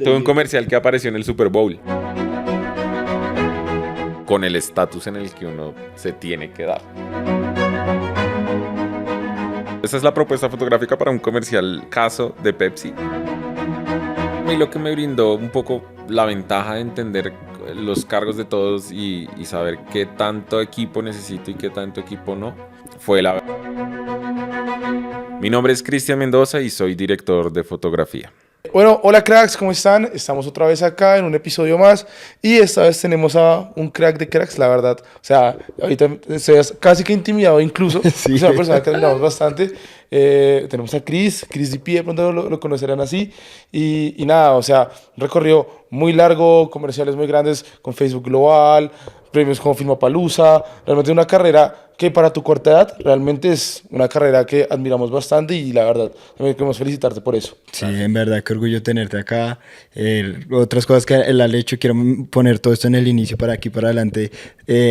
Todo un comercial que apareció en el Super Bowl. Con el estatus en el que uno se tiene que dar. Esa es la propuesta fotográfica para un comercial caso de Pepsi. Y lo que me brindó un poco la ventaja de entender los cargos de todos y saber qué tanto equipo necesito y qué tanto equipo no, fue la... Mi nombre es Cristian Mendoza y soy director de fotografía. Bueno, hola cracks, ¿cómo están? Estamos otra vez acá en un episodio más y esta vez tenemos a un crack de cracks, la verdad. O sea, ahorita estoy casi que intimidado incluso. Sí. Es una persona que admiramos bastante. Tenemos a Chris DP, de pronto lo conocerán así. Y nada, o sea, un recorrido muy largo, comerciales muy grandes con Facebook Global, premios como Filmapalooza. Realmente una carrera que para tu corta edad realmente es una carrera que admiramos bastante y la verdad, también queremos felicitarte por eso. Sí, en verdad, qué orgullo tenerte acá. Otras cosas que él ha hecho, quiero poner todo esto en el inicio para aquí para adelante.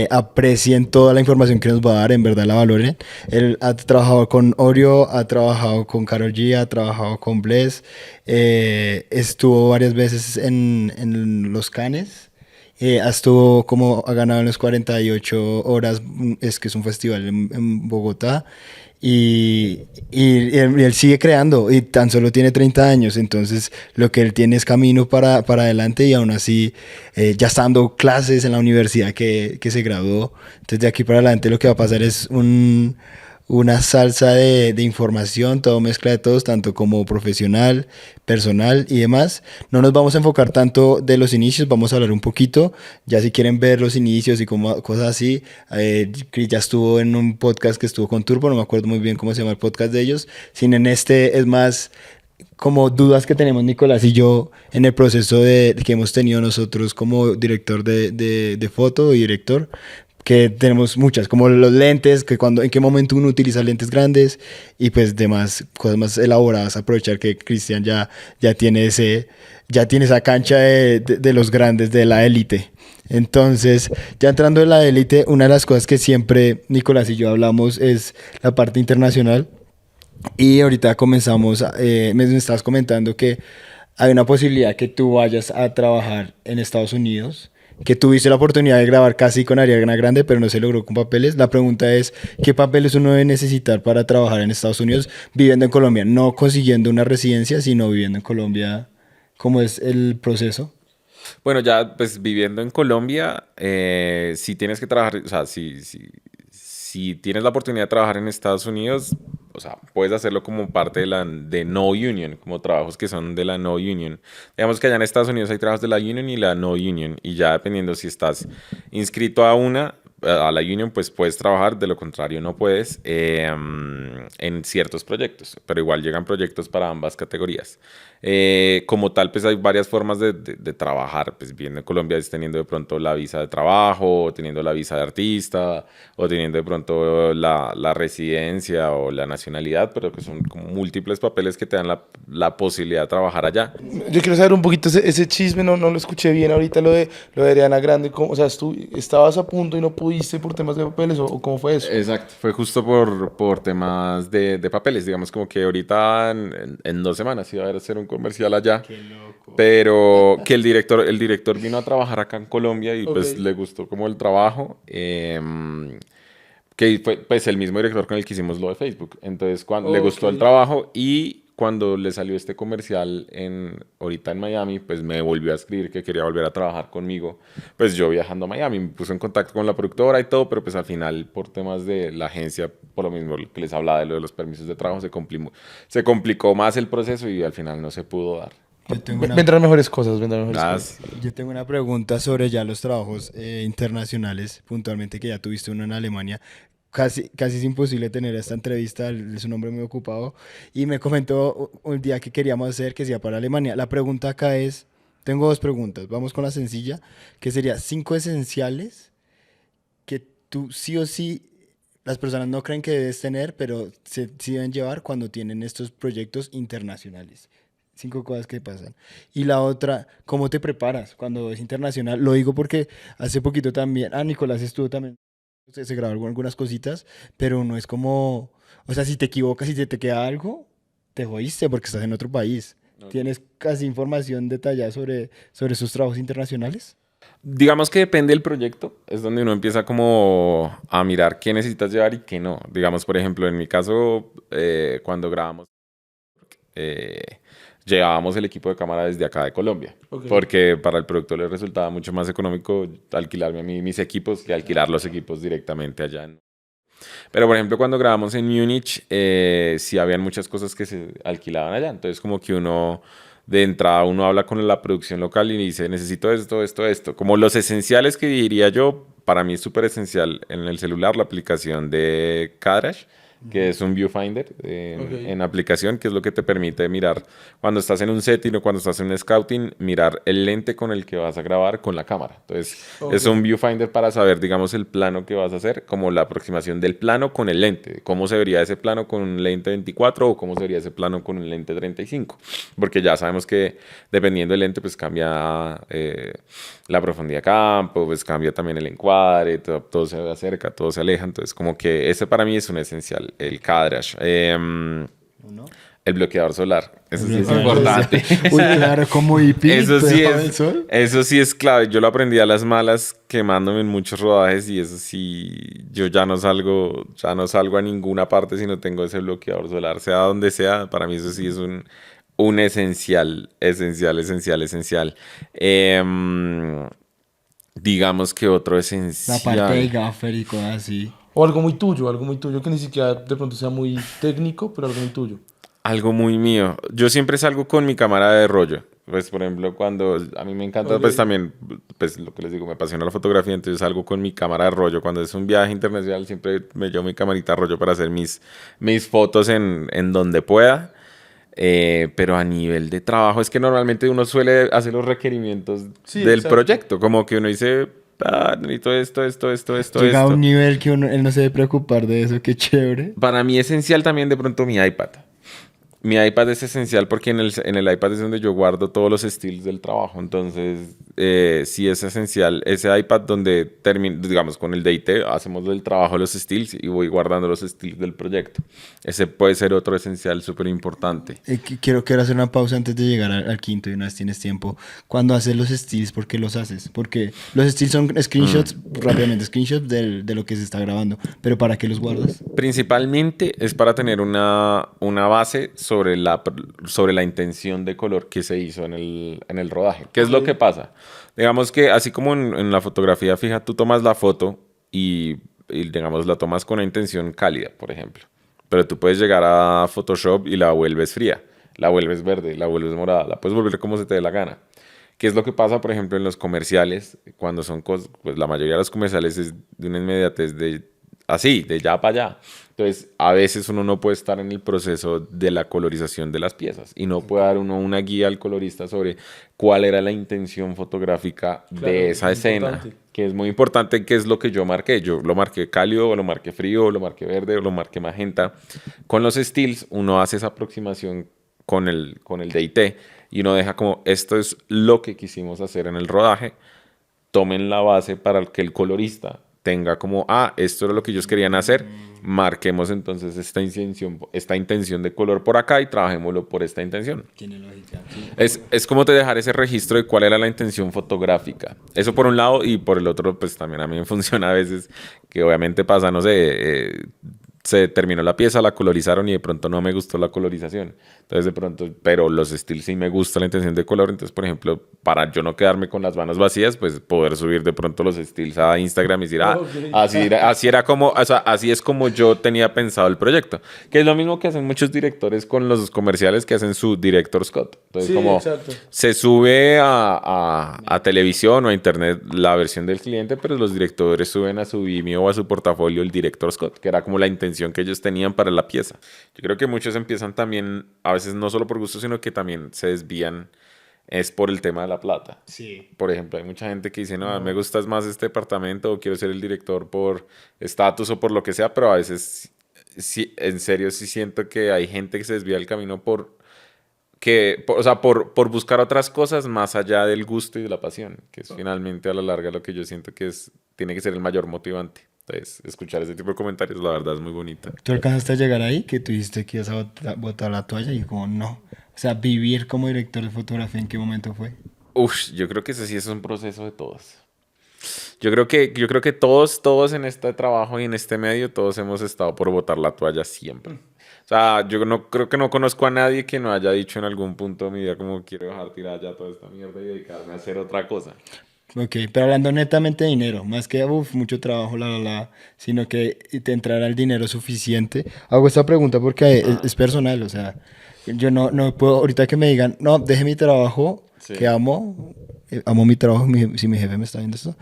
Aprecien toda la información que nos va a dar, en verdad la valoren. Él ha trabajado con Oreo, ha trabajado con Karol G, ha trabajado con Bless, estuvo varias veces en los Cannes. Ha ganado en los 48 horas, es que es un festival en Bogotá, y él sigue creando, y tan solo tiene 30 años, entonces lo que él tiene es camino para adelante, y aún así ya está dando clases en la universidad que se graduó. Entonces de aquí para adelante lo que va a pasar es una salsa de información, todo mezcla de todos, tanto como profesional, personal y demás. No nos vamos a enfocar tanto de los inicios, vamos a hablar un poquito, ya si quieren ver los inicios y como, cosas así. Chris ya estuvo en un podcast que estuvo con Turbo, no me acuerdo muy bien cómo se llama el podcast de ellos, sino en este es más como dudas que tenemos Nicolás y yo en el proceso que hemos tenido nosotros como director de foto y director, que tenemos muchas, como los lentes, en qué momento uno utiliza lentes grandes y pues demás cosas más elaboradas. Aprovechar que Cristian ya tiene esa cancha de los grandes, de la élite. Entonces, ya entrando en la élite, una de las cosas que siempre Nicolás y yo hablamos es la parte internacional. Y ahorita comenzamos, me estabas comentando que hay una posibilidad que tú vayas a trabajar en Estados Unidos, que tuviste la oportunidad de grabar casi con Ariana Grande, pero no se logró con papeles. La pregunta es, ¿qué papeles uno debe necesitar para trabajar en Estados Unidos viviendo en Colombia? No consiguiendo una residencia, sino viviendo en Colombia. ¿Cómo es el proceso? Bueno, ya pues viviendo en Colombia, si tienes que trabajar, o sea, si tienes la oportunidad de trabajar en Estados Unidos, o sea, puedes hacerlo como parte de no union, como trabajos que son de la no union. Digamos que allá en Estados Unidos hay trabajos de la union y la no union, y ya dependiendo si estás inscrito a la union, pues puedes trabajar, de lo contrario no puedes, en ciertos proyectos, pero igual llegan proyectos para ambas categorías. Como tal, pues hay varias formas de trabajar, pues viviendo en Colombia es teniendo de pronto la visa de trabajo, o teniendo la visa de artista, o teniendo de pronto la residencia o la nacionalidad, pero que son como múltiples papeles que te dan la posibilidad de trabajar allá. Yo quiero saber un poquito ese chisme, no lo escuché bien ahorita, lo de Ariana Grande. O sea, ¿tú estabas a punto y no pudiste por temas de papeles o cómo fue eso? Exacto, fue justo por temas de papeles, digamos como que ahorita en 2 semanas iba a hacer un comercial allá. Qué loco. Pero que el director vino a trabajar acá en Colombia y pues Ok. le gustó como el trabajo, que fue pues el mismo director con el que hicimos lo de Facebook. Entonces cuando le gustó el Ok. trabajo y cuando le salió este comercial ahorita en Miami, pues me volvió a escribir que quería volver a trabajar conmigo. Pues yo viajando a Miami, me puse en contacto con la productora y todo, pero pues al final por temas de la agencia, por lo mismo que les hablaba de lo de los permisos de trabajo, se complicó más el proceso y al final no se pudo dar. Yo tengo una, Vendrán mejores cosas, vendrán mejores Ah, cosas. sí. yo tengo una pregunta sobre ya los trabajos internacionales, puntualmente que ya tuviste uno en Alemania. Casi es imposible tener esta entrevista, él es un hombre muy ocupado y me comentó un día que queríamos hacer que sea para Alemania. La pregunta acá es, tengo dos preguntas, vamos con la sencilla, que sería 5 esenciales que tú sí o sí, las personas no creen que debes tener, pero sí deben llevar cuando tienen estos proyectos internacionales. 5 cosas que pasan. Y la otra, ¿cómo te preparas cuando es internacional? Lo digo porque hace poquito también, Nicolás estuvo también, se grabaron algunas cositas, pero no es como, o sea, si te equivocas, si te queda algo, te jodiste porque estás en otro país. ¿Tienes casi información detallada sobre sus trabajos internacionales? Digamos que depende del proyecto, es donde uno empieza como a mirar qué necesitas llevar y qué no. Digamos, por ejemplo, en mi caso, cuando grabamos, eh, llevábamos el equipo de cámara desde acá de Colombia, Ok. porque para el productor le resultaba mucho más económico alquilarme a mí mis equipos que alquilar los equipos directamente allá. Pero, por ejemplo, cuando grabamos en Múnich, sí habían muchas cosas que se alquilaban allá. Entonces, como que uno, de entrada, uno habla con la producción local y dice, necesito esto, esto, esto. Como los esenciales que diría yo, para mí es súper esencial en el celular la aplicación de Kadrash, que es un viewfinder Ok. en aplicación, que es lo que te permite mirar cuando estás en un setting o cuando estás en un scouting, mirar el lente con el que vas a grabar con la cámara. Entonces, Ok. es un viewfinder para saber, digamos, el plano que vas a hacer, como la aproximación del plano con el lente. Cómo se vería ese plano con un lente 24 o cómo se vería ese plano con un lente 35. Porque ya sabemos que dependiendo del lente, pues cambia la profundidad de campo, pues cambia también el encuadre, todo se acerca, todo se aleja. Entonces, como que ese para mí es un esencial, el Kadrash. ¿No? El bloqueador solar, eso sí es Bloqueador importante. Uy, claro, como hippie, Eso sí debajo del es, sol. eso sí es clave. Yo lo aprendí a las malas quemándome en muchos rodajes y eso sí, yo ya no salgo a ninguna parte si no tengo ese bloqueador solar, sea donde sea. Para mí eso sí es un esencial, esencial, esencial, esencial. Digamos que otro La parte de esencial. gaffer y cosas así. O algo muy tuyo que ni siquiera de pronto sea muy técnico, pero algo muy tuyo. Algo muy mío. Yo siempre salgo con mi cámara de rollo. Pues, por ejemplo, cuando a mí me encanta, Ok. pues también, pues lo que les digo, me apasiona la fotografía, entonces salgo con mi cámara de rollo. Cuando es un viaje internacional, siempre me llevo mi camarita de rollo para hacer mis fotos en donde pueda. Pero a nivel de trabajo, es que normalmente uno suele hacer los requerimientos Sí, del exacto. proyecto, como que uno dice, necesito esto, Llega a esto. un nivel que él no se debe preocupar de eso, qué chévere. Para mí esencial también de pronto mi iPad. Mi iPad es esencial porque en el iPad es donde yo guardo todos los estilos del trabajo. Entonces, sí es esencial ese iPad donde digamos, con el DIT hacemos el trabajo de los estilos y voy guardando los estilos del proyecto. Ese puede ser otro esencial súper importante. Quiero hacer una pausa antes de llegar al quinto y una vez tienes tiempo. Cuando haces los steals, ¿por qué los haces? Porque los steals son screenshots, rápidamente, screenshots de lo que se está grabando. Pero ¿para qué los guardas? Principalmente es para tener una base sobre la intención de color que se hizo en el rodaje. ¿Qué es lo que pasa? Digamos que así como en la fotografía fija, tú tomas la foto y, digamos, la tomas con una intención cálida, por ejemplo. Pero tú puedes llegar a Photoshop y la vuelves fría, la vuelves verde, la vuelves morada, la puedes volver como se te dé la gana. ¿Qué es lo que pasa, por ejemplo, en los comerciales? Cuando son cosas, pues la mayoría de los comerciales es de una inmediatez de ya para allá. Entonces, a veces uno no puede estar en el proceso de la colorización de las piezas y no puede dar uno una guía al colorista sobre cuál era la intención fotográfica Claro, de esa es escena, importante. que es muy importante, qué es lo que yo marqué. Yo lo marqué cálido, o lo marqué frío, o lo marqué verde, o lo marqué magenta. Con los stills, uno hace esa aproximación con el DIT y uno deja como, esto es lo que quisimos hacer en el rodaje, tomen la base para que el colorista tenga como, esto era lo que ellos querían hacer, marquemos entonces esta intención de color por acá y trabajémoslo por esta intención. Tiene lógica. Sí. Es como te dejar ese registro de cuál era la intención fotográfica. Eso por un lado y por el otro, pues también a mí me funciona a veces que obviamente pasa, no sé, se terminó la pieza, la colorizaron y de pronto no me gustó la colorización. Entonces de pronto, pero los estilos sí me gusta la intención de color. Entonces, por ejemplo, para yo no quedarme con las manos vacías, pues poder subir de pronto los estilos a Instagram y decir, Ok. así era como, o sea, así es como yo tenía pensado el proyecto. Que es lo mismo que hacen muchos directores con los comerciales que hacen su director's cut. Entonces, Sí, como exacto. se sube a televisión o a internet la versión del cliente, pero los directores suben a su Vimeo o a su portafolio el director's cut, que era como la intención que ellos tenían para la pieza. Yo creo que muchos empiezan también, a veces no solo por gusto, sino que también se desvían, es por el tema de la plata. Sí. Por ejemplo, hay mucha gente que dice, no, me gusta más este departamento o quiero ser el director por estatus o por lo que sea, pero a veces, sí, en serio, sí siento que hay gente que se desvía el camino o sea, por buscar otras cosas más allá del gusto y de la pasión, que es finalmente a la larga lo que yo siento que tiene que ser el mayor motivante. Entonces, escuchar ese tipo de comentarios, la verdad, es muy bonito. ¿Tú alcanzaste a llegar ahí? Que tú dijiste que ibas a botar la toalla y como no, O sea, vivir como director de fotografía, ¿en qué momento fue? Uf, yo creo que ese sí es un proceso de todos. Yo creo que todos en este trabajo y en este medio, todos hemos estado por botar la toalla siempre. O sea, yo no creo que no conozco a nadie que no haya dicho en algún punto de mi vida como quiero dejar tirar ya toda esta mierda y dedicarme a hacer otra cosa. Ok, pero hablando netamente de dinero, más que mucho trabajo, sino que te entrará el dinero suficiente. Hago esta pregunta porque es personal, o sea, yo no puedo, ahorita que me digan, no, deje mi trabajo, que Sí. amo mi trabajo, si mi jefe me está viendo esto,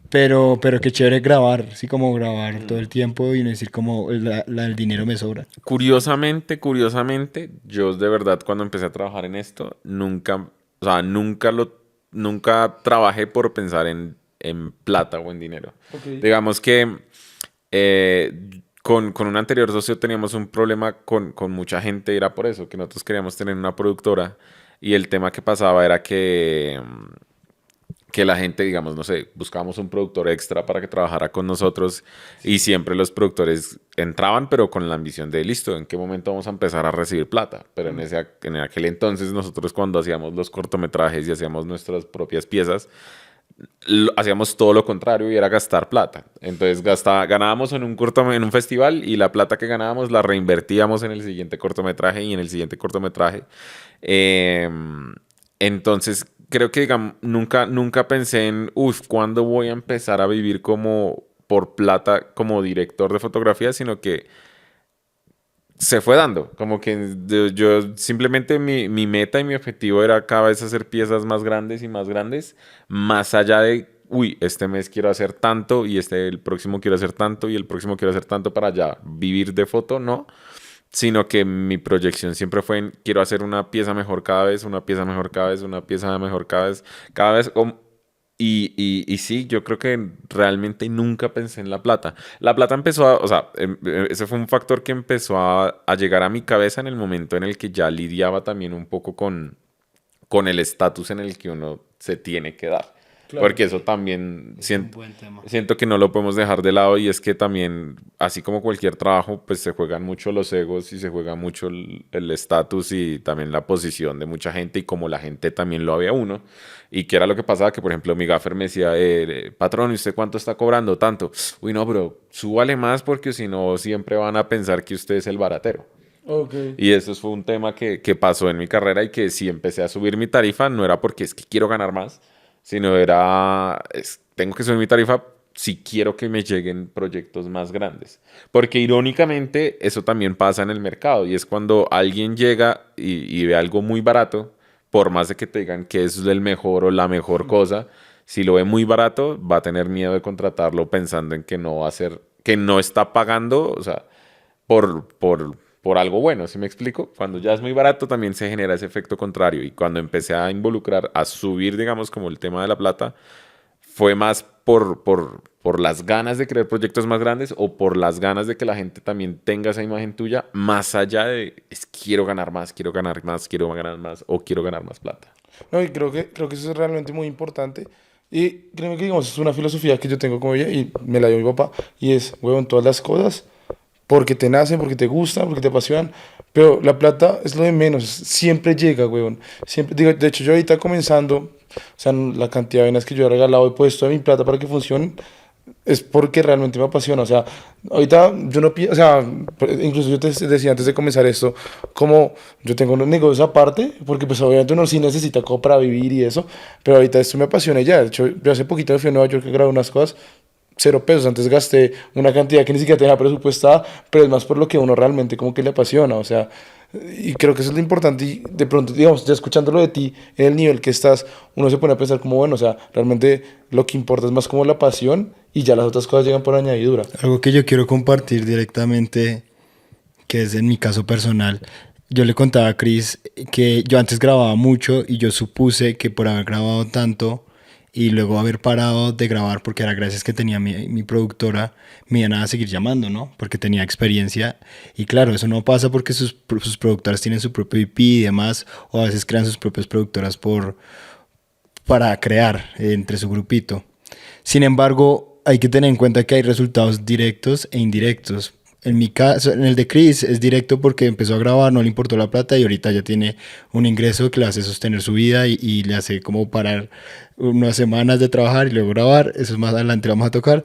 pero qué chévere grabar, sí, como grabar todo el tiempo y no decir como el dinero me sobra. Curiosamente, yo de verdad cuando empecé a trabajar en esto, nunca, o sea, nunca trabajé por pensar en plata o en dinero. Ok. Digamos que con un anterior socio teníamos un problema con mucha gente, y era por eso, que nosotros queríamos tener una productora y el tema que pasaba era que la gente, digamos, no sé, buscábamos un productor extra para que trabajara con nosotros y siempre los productores entraban, pero con la ambición de, listo, ¿en qué momento vamos a empezar a recibir plata? Pero en aquel entonces nosotros cuando hacíamos los cortometrajes y hacíamos nuestras propias piezas, hacíamos todo lo contrario y era gastar plata. Entonces ganábamos en un festival y la plata que ganábamos la reinvertíamos en el siguiente cortometraje y en el siguiente cortometraje. Eh, entonces creo que digamos, nunca pensé en, uff, ¿cuándo voy a empezar a vivir como por plata como director de fotografía? Sino que se fue dando. Como que yo simplemente mi meta y mi objetivo era cada vez hacer piezas más grandes y más allá de, uy, este mes quiero hacer tanto y el próximo quiero hacer tanto y el próximo quiero hacer tanto para ya vivir de foto, no. Sino que mi proyección siempre fue en quiero hacer una pieza mejor cada vez, una pieza mejor cada vez, una pieza mejor cada vez. Y sí, yo creo que realmente nunca pensé en la plata. La plata empezó o sea, ese fue un factor que empezó a llegar a mi cabeza en el momento en el que ya lidiaba también un poco con el estatus en el que uno se tiene que dar. Claro. Porque eso también Es un buen tema. siento que no lo podemos dejar de lado y es que también, así como cualquier trabajo, pues se juegan mucho los egos y se juega mucho el estatus y también la posición de mucha gente y como la gente también lo ve a uno. Y que era lo que pasaba, que por ejemplo mi gaffer me decía, patrón, ¿y usted cuánto está cobrando? Tanto. Uy, no, pero súbale más porque si no siempre van a pensar que usted es el baratero. Ok. Y eso fue un tema que pasó en mi carrera y que si empecé a subir mi tarifa no era porque es que quiero ganar más, sino tengo que subir mi tarifa si quiero que me lleguen proyectos más grandes. Porque irónicamente eso también pasa en el mercado y es cuando alguien llega y ve algo muy barato, por más de que te digan que es el mejor o la mejor cosa, si lo ve muy barato va a tener miedo de contratarlo pensando en que no va a ser, que no está pagando, o sea, por algo bueno, ¿sí me explico? Cuando ya es muy barato también se genera ese efecto contrario y cuando empecé a involucrar, a subir, digamos, como el tema de la plata, fue más por las ganas de crear proyectos más grandes o por las ganas de que la gente también tenga esa imagen tuya, más allá de quiero ganar más, quiero ganar más, quiero ganar más o quiero ganar más plata. No, y creo que eso es realmente muy importante. Y créeme que, digamos, es una filosofía que yo tengo como ella y me la dio mi papá. Y es, huevón, todas las cosas porque te nacen, porque te gustan, porque te apasionan. Pero la plata es lo de menos. Siempre llega, huevón. Siempre, digo, de hecho, yo ahorita comenzando, o sea, la cantidad de veces que yo he regalado, he puesto de mi plata para que funcionen es porque realmente me apasiona. O sea, ahorita yo no pienso, o sea, incluso yo te decía antes de comenzar esto, como yo tengo unos negocios aparte, porque pues obviamente uno sí necesita como para vivir y eso, pero ahorita esto me apasiona ya. De hecho, yo hace poquito me fui a Nueva York a grabar unas cosas. 0 pesos, antes gasté una cantidad que ni siquiera tenía presupuestada, pero es más por lo que a uno realmente como que le apasiona, o sea, y creo que eso es lo importante y de pronto, digamos, ya escuchándolo de ti, en el nivel que estás, uno se pone a pensar como, bueno, o sea, realmente lo que importa es más como la pasión y ya las otras cosas llegan por añadidura. Algo que yo quiero compartir directamente, que es en mi caso personal. Yo le contaba a Chris que yo antes grababa mucho y yo supuse que por haber grabado tanto y luego haber parado de grabar porque era gracias que tenía mi productora, me iban a seguir llamando, ¿no? Porque tenía experiencia. Y claro, eso no pasa porque sus productoras tienen su propio IP y demás, o a veces crean sus propias productoras para crear entre su grupito. Sin embargo, hay que tener en cuenta que hay resultados directos e indirectos. En mi caso, en el de Chris es directo porque empezó a grabar, no le importó la plata y ahorita ya tiene un ingreso que le hace sostener su vida y le hace como parar unas semanas de trabajar y luego grabar. Eso es más adelante, lo vamos a tocar.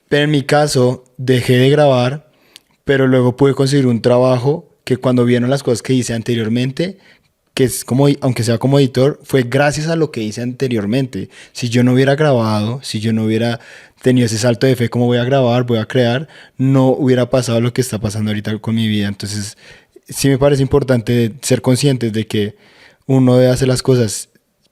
Pero en mi caso, dejé de grabar, pero luego pude conseguir un trabajo que cuando vieron las cosas que hice anteriormente, que es como, aunque sea como editor, fue gracias a lo que hice anteriormente. Si yo no hubiera grabado, si yo no hubiera tenido ese salto de fe, como voy a grabar, voy a crear, no hubiera pasado lo que está pasando ahorita con mi vida. Entonces, sí me parece importante ser conscientes de que uno debe hacer las cosas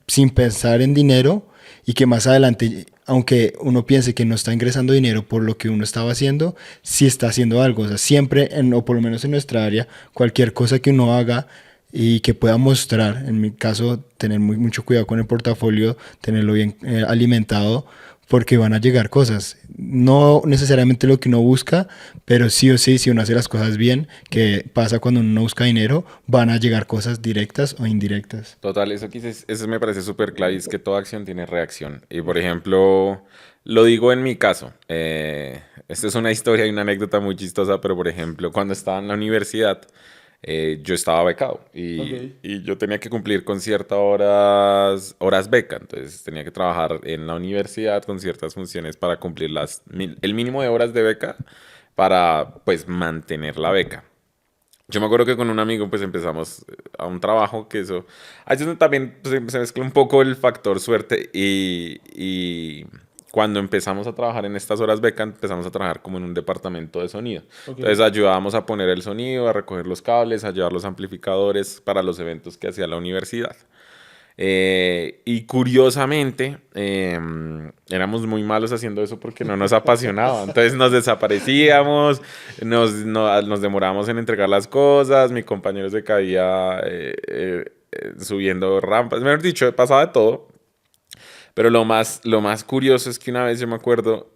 sin pensar en dinero y que más adelante, aunque uno piense que no está ingresando dinero por lo que uno estaba haciendo, sí está haciendo algo. O sea, siempre, o por lo menos en nuestra área, cualquier cosa que uno haga y que pueda mostrar, en mi caso, tener mucho cuidado con el portafolio, tenerlo bien alimentado, porque van a llegar cosas. No necesariamente lo que uno busca, pero sí o sí, si uno hace las cosas bien, que pasa cuando uno no busca dinero, van a llegar cosas directas o indirectas. Total, eso que dices, eso me parece súper clave, es que toda acción tiene reacción. Y por ejemplo, lo digo en mi caso, esta es una historia y una anécdota muy chistosa, pero por ejemplo, cuando estaba en la universidad, yo estaba becado y yo tenía que cumplir con ciertas horas beca, entonces tenía que trabajar en la universidad con ciertas funciones para cumplir el mínimo de horas de beca para pues mantener la beca. Yo me acuerdo que con un amigo pues empezamos a un trabajo que eso... Ahí es donde también pues, se mezcla un poco el factor suerte y cuando empezamos a trabajar en estas horas beca empezamos a trabajar como en un departamento de sonido. Entonces ayudábamos a poner el sonido, a recoger los cables, a llevar los amplificadores para los eventos que hacía la universidad. Y curiosamente, éramos muy malos haciendo eso porque no nos apasionaba. Entonces nos desaparecíamos, nos demorábamos en entregar las cosas, mi compañero se caía subiendo rampas. Mejor dicho, pasaba de todo. Pero lo más curioso es que una vez yo me acuerdo,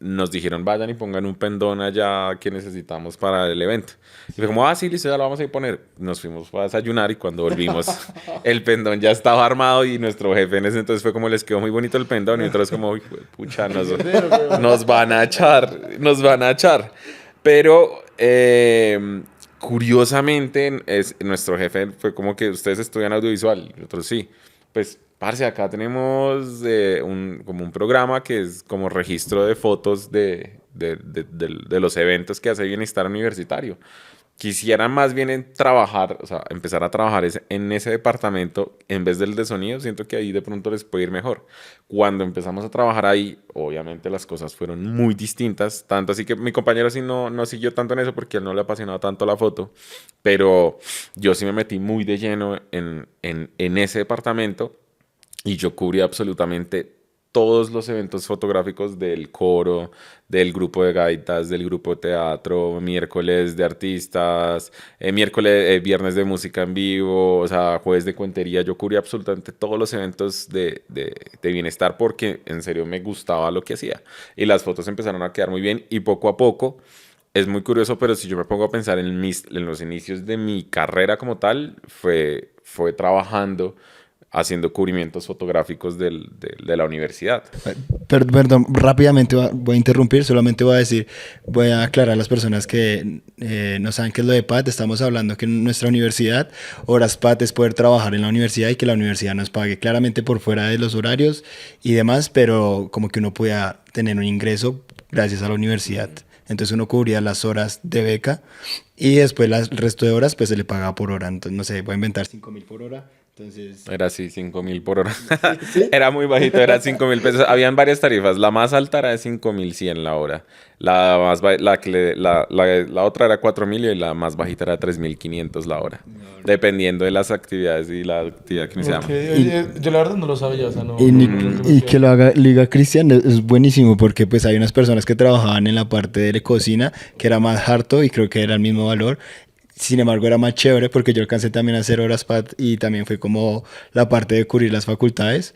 nos dijeron vayan y pongan un pendón allá que necesitamos para el evento. Y fue como, sí, listo, ya lo vamos a ir a poner. Nos fuimos a desayunar y cuando volvimos, el pendón ya estaba armado y nuestro jefe en ese entonces fue como, les quedó muy bonito el pendón. Y nosotros como, uy, pucha, nos van a echar, nos van a echar. Pero curiosamente, nuestro jefe fue como que ustedes estudian audiovisual y nosotros sí. Pues, parce, acá tenemos como un programa que es como registro de fotos de los eventos que hace Bienestar Universitario. Quisiera más bien trabajar, o sea, empezar a trabajar en ese departamento en vez del de sonido. Siento que ahí de pronto les puede ir mejor. Cuando empezamos a trabajar ahí, obviamente las cosas fueron muy distintas. Tanto así que mi compañero sí no siguió tanto en eso porque a él no le apasionaba tanto la foto. Pero yo sí me metí muy de lleno en ese departamento y yo cubrí absolutamente todos los eventos fotográficos del coro, del grupo de gaitas, del grupo de teatro, miércoles de artistas, viernes de música en vivo, o sea, jueves de cuentería. Yo cubrí absolutamente todos los eventos de bienestar porque en serio me gustaba lo que hacía. Y las fotos empezaron a quedar muy bien y poco a poco, es muy curioso, pero si yo me pongo a pensar en los inicios de mi carrera como tal, fue trabajando haciendo cubrimientos fotográficos de la universidad. Perdón, rápidamente voy a interrumpir, solamente voy a decir, voy a aclarar a las personas que no saben qué es lo de PAT. Estamos hablando que en nuestra universidad, horas PAT es poder trabajar en la universidad y que la universidad nos pague claramente por fuera de los horarios y demás, pero como que uno pueda tener un ingreso gracias a la universidad. Entonces uno cubría las horas de beca y después el resto de horas pues se le pagaba por hora. Entonces, no sé, voy a inventar 5.000 por hora. Entonces... Era así, 5.000 por hora. ¿Sí? Era muy bajito, era 5.000 pesos. Habían varias tarifas. La más alta era de 5.100 la hora. La otra era 4.000 y la más bajita era 3.500 la hora. No. Dependiendo de las actividades y la actividad que iniciamos. Yo la verdad no lo sabía. O sea, no, y que lo haga Liga Cristian es buenísimo porque pues hay unas personas que trabajaban en la parte de la cocina que era más harto y creo que era el mismo valor. Sin embargo, era más chévere porque yo alcancé también a hacer horas PAT y también fue como la parte de cubrir las facultades,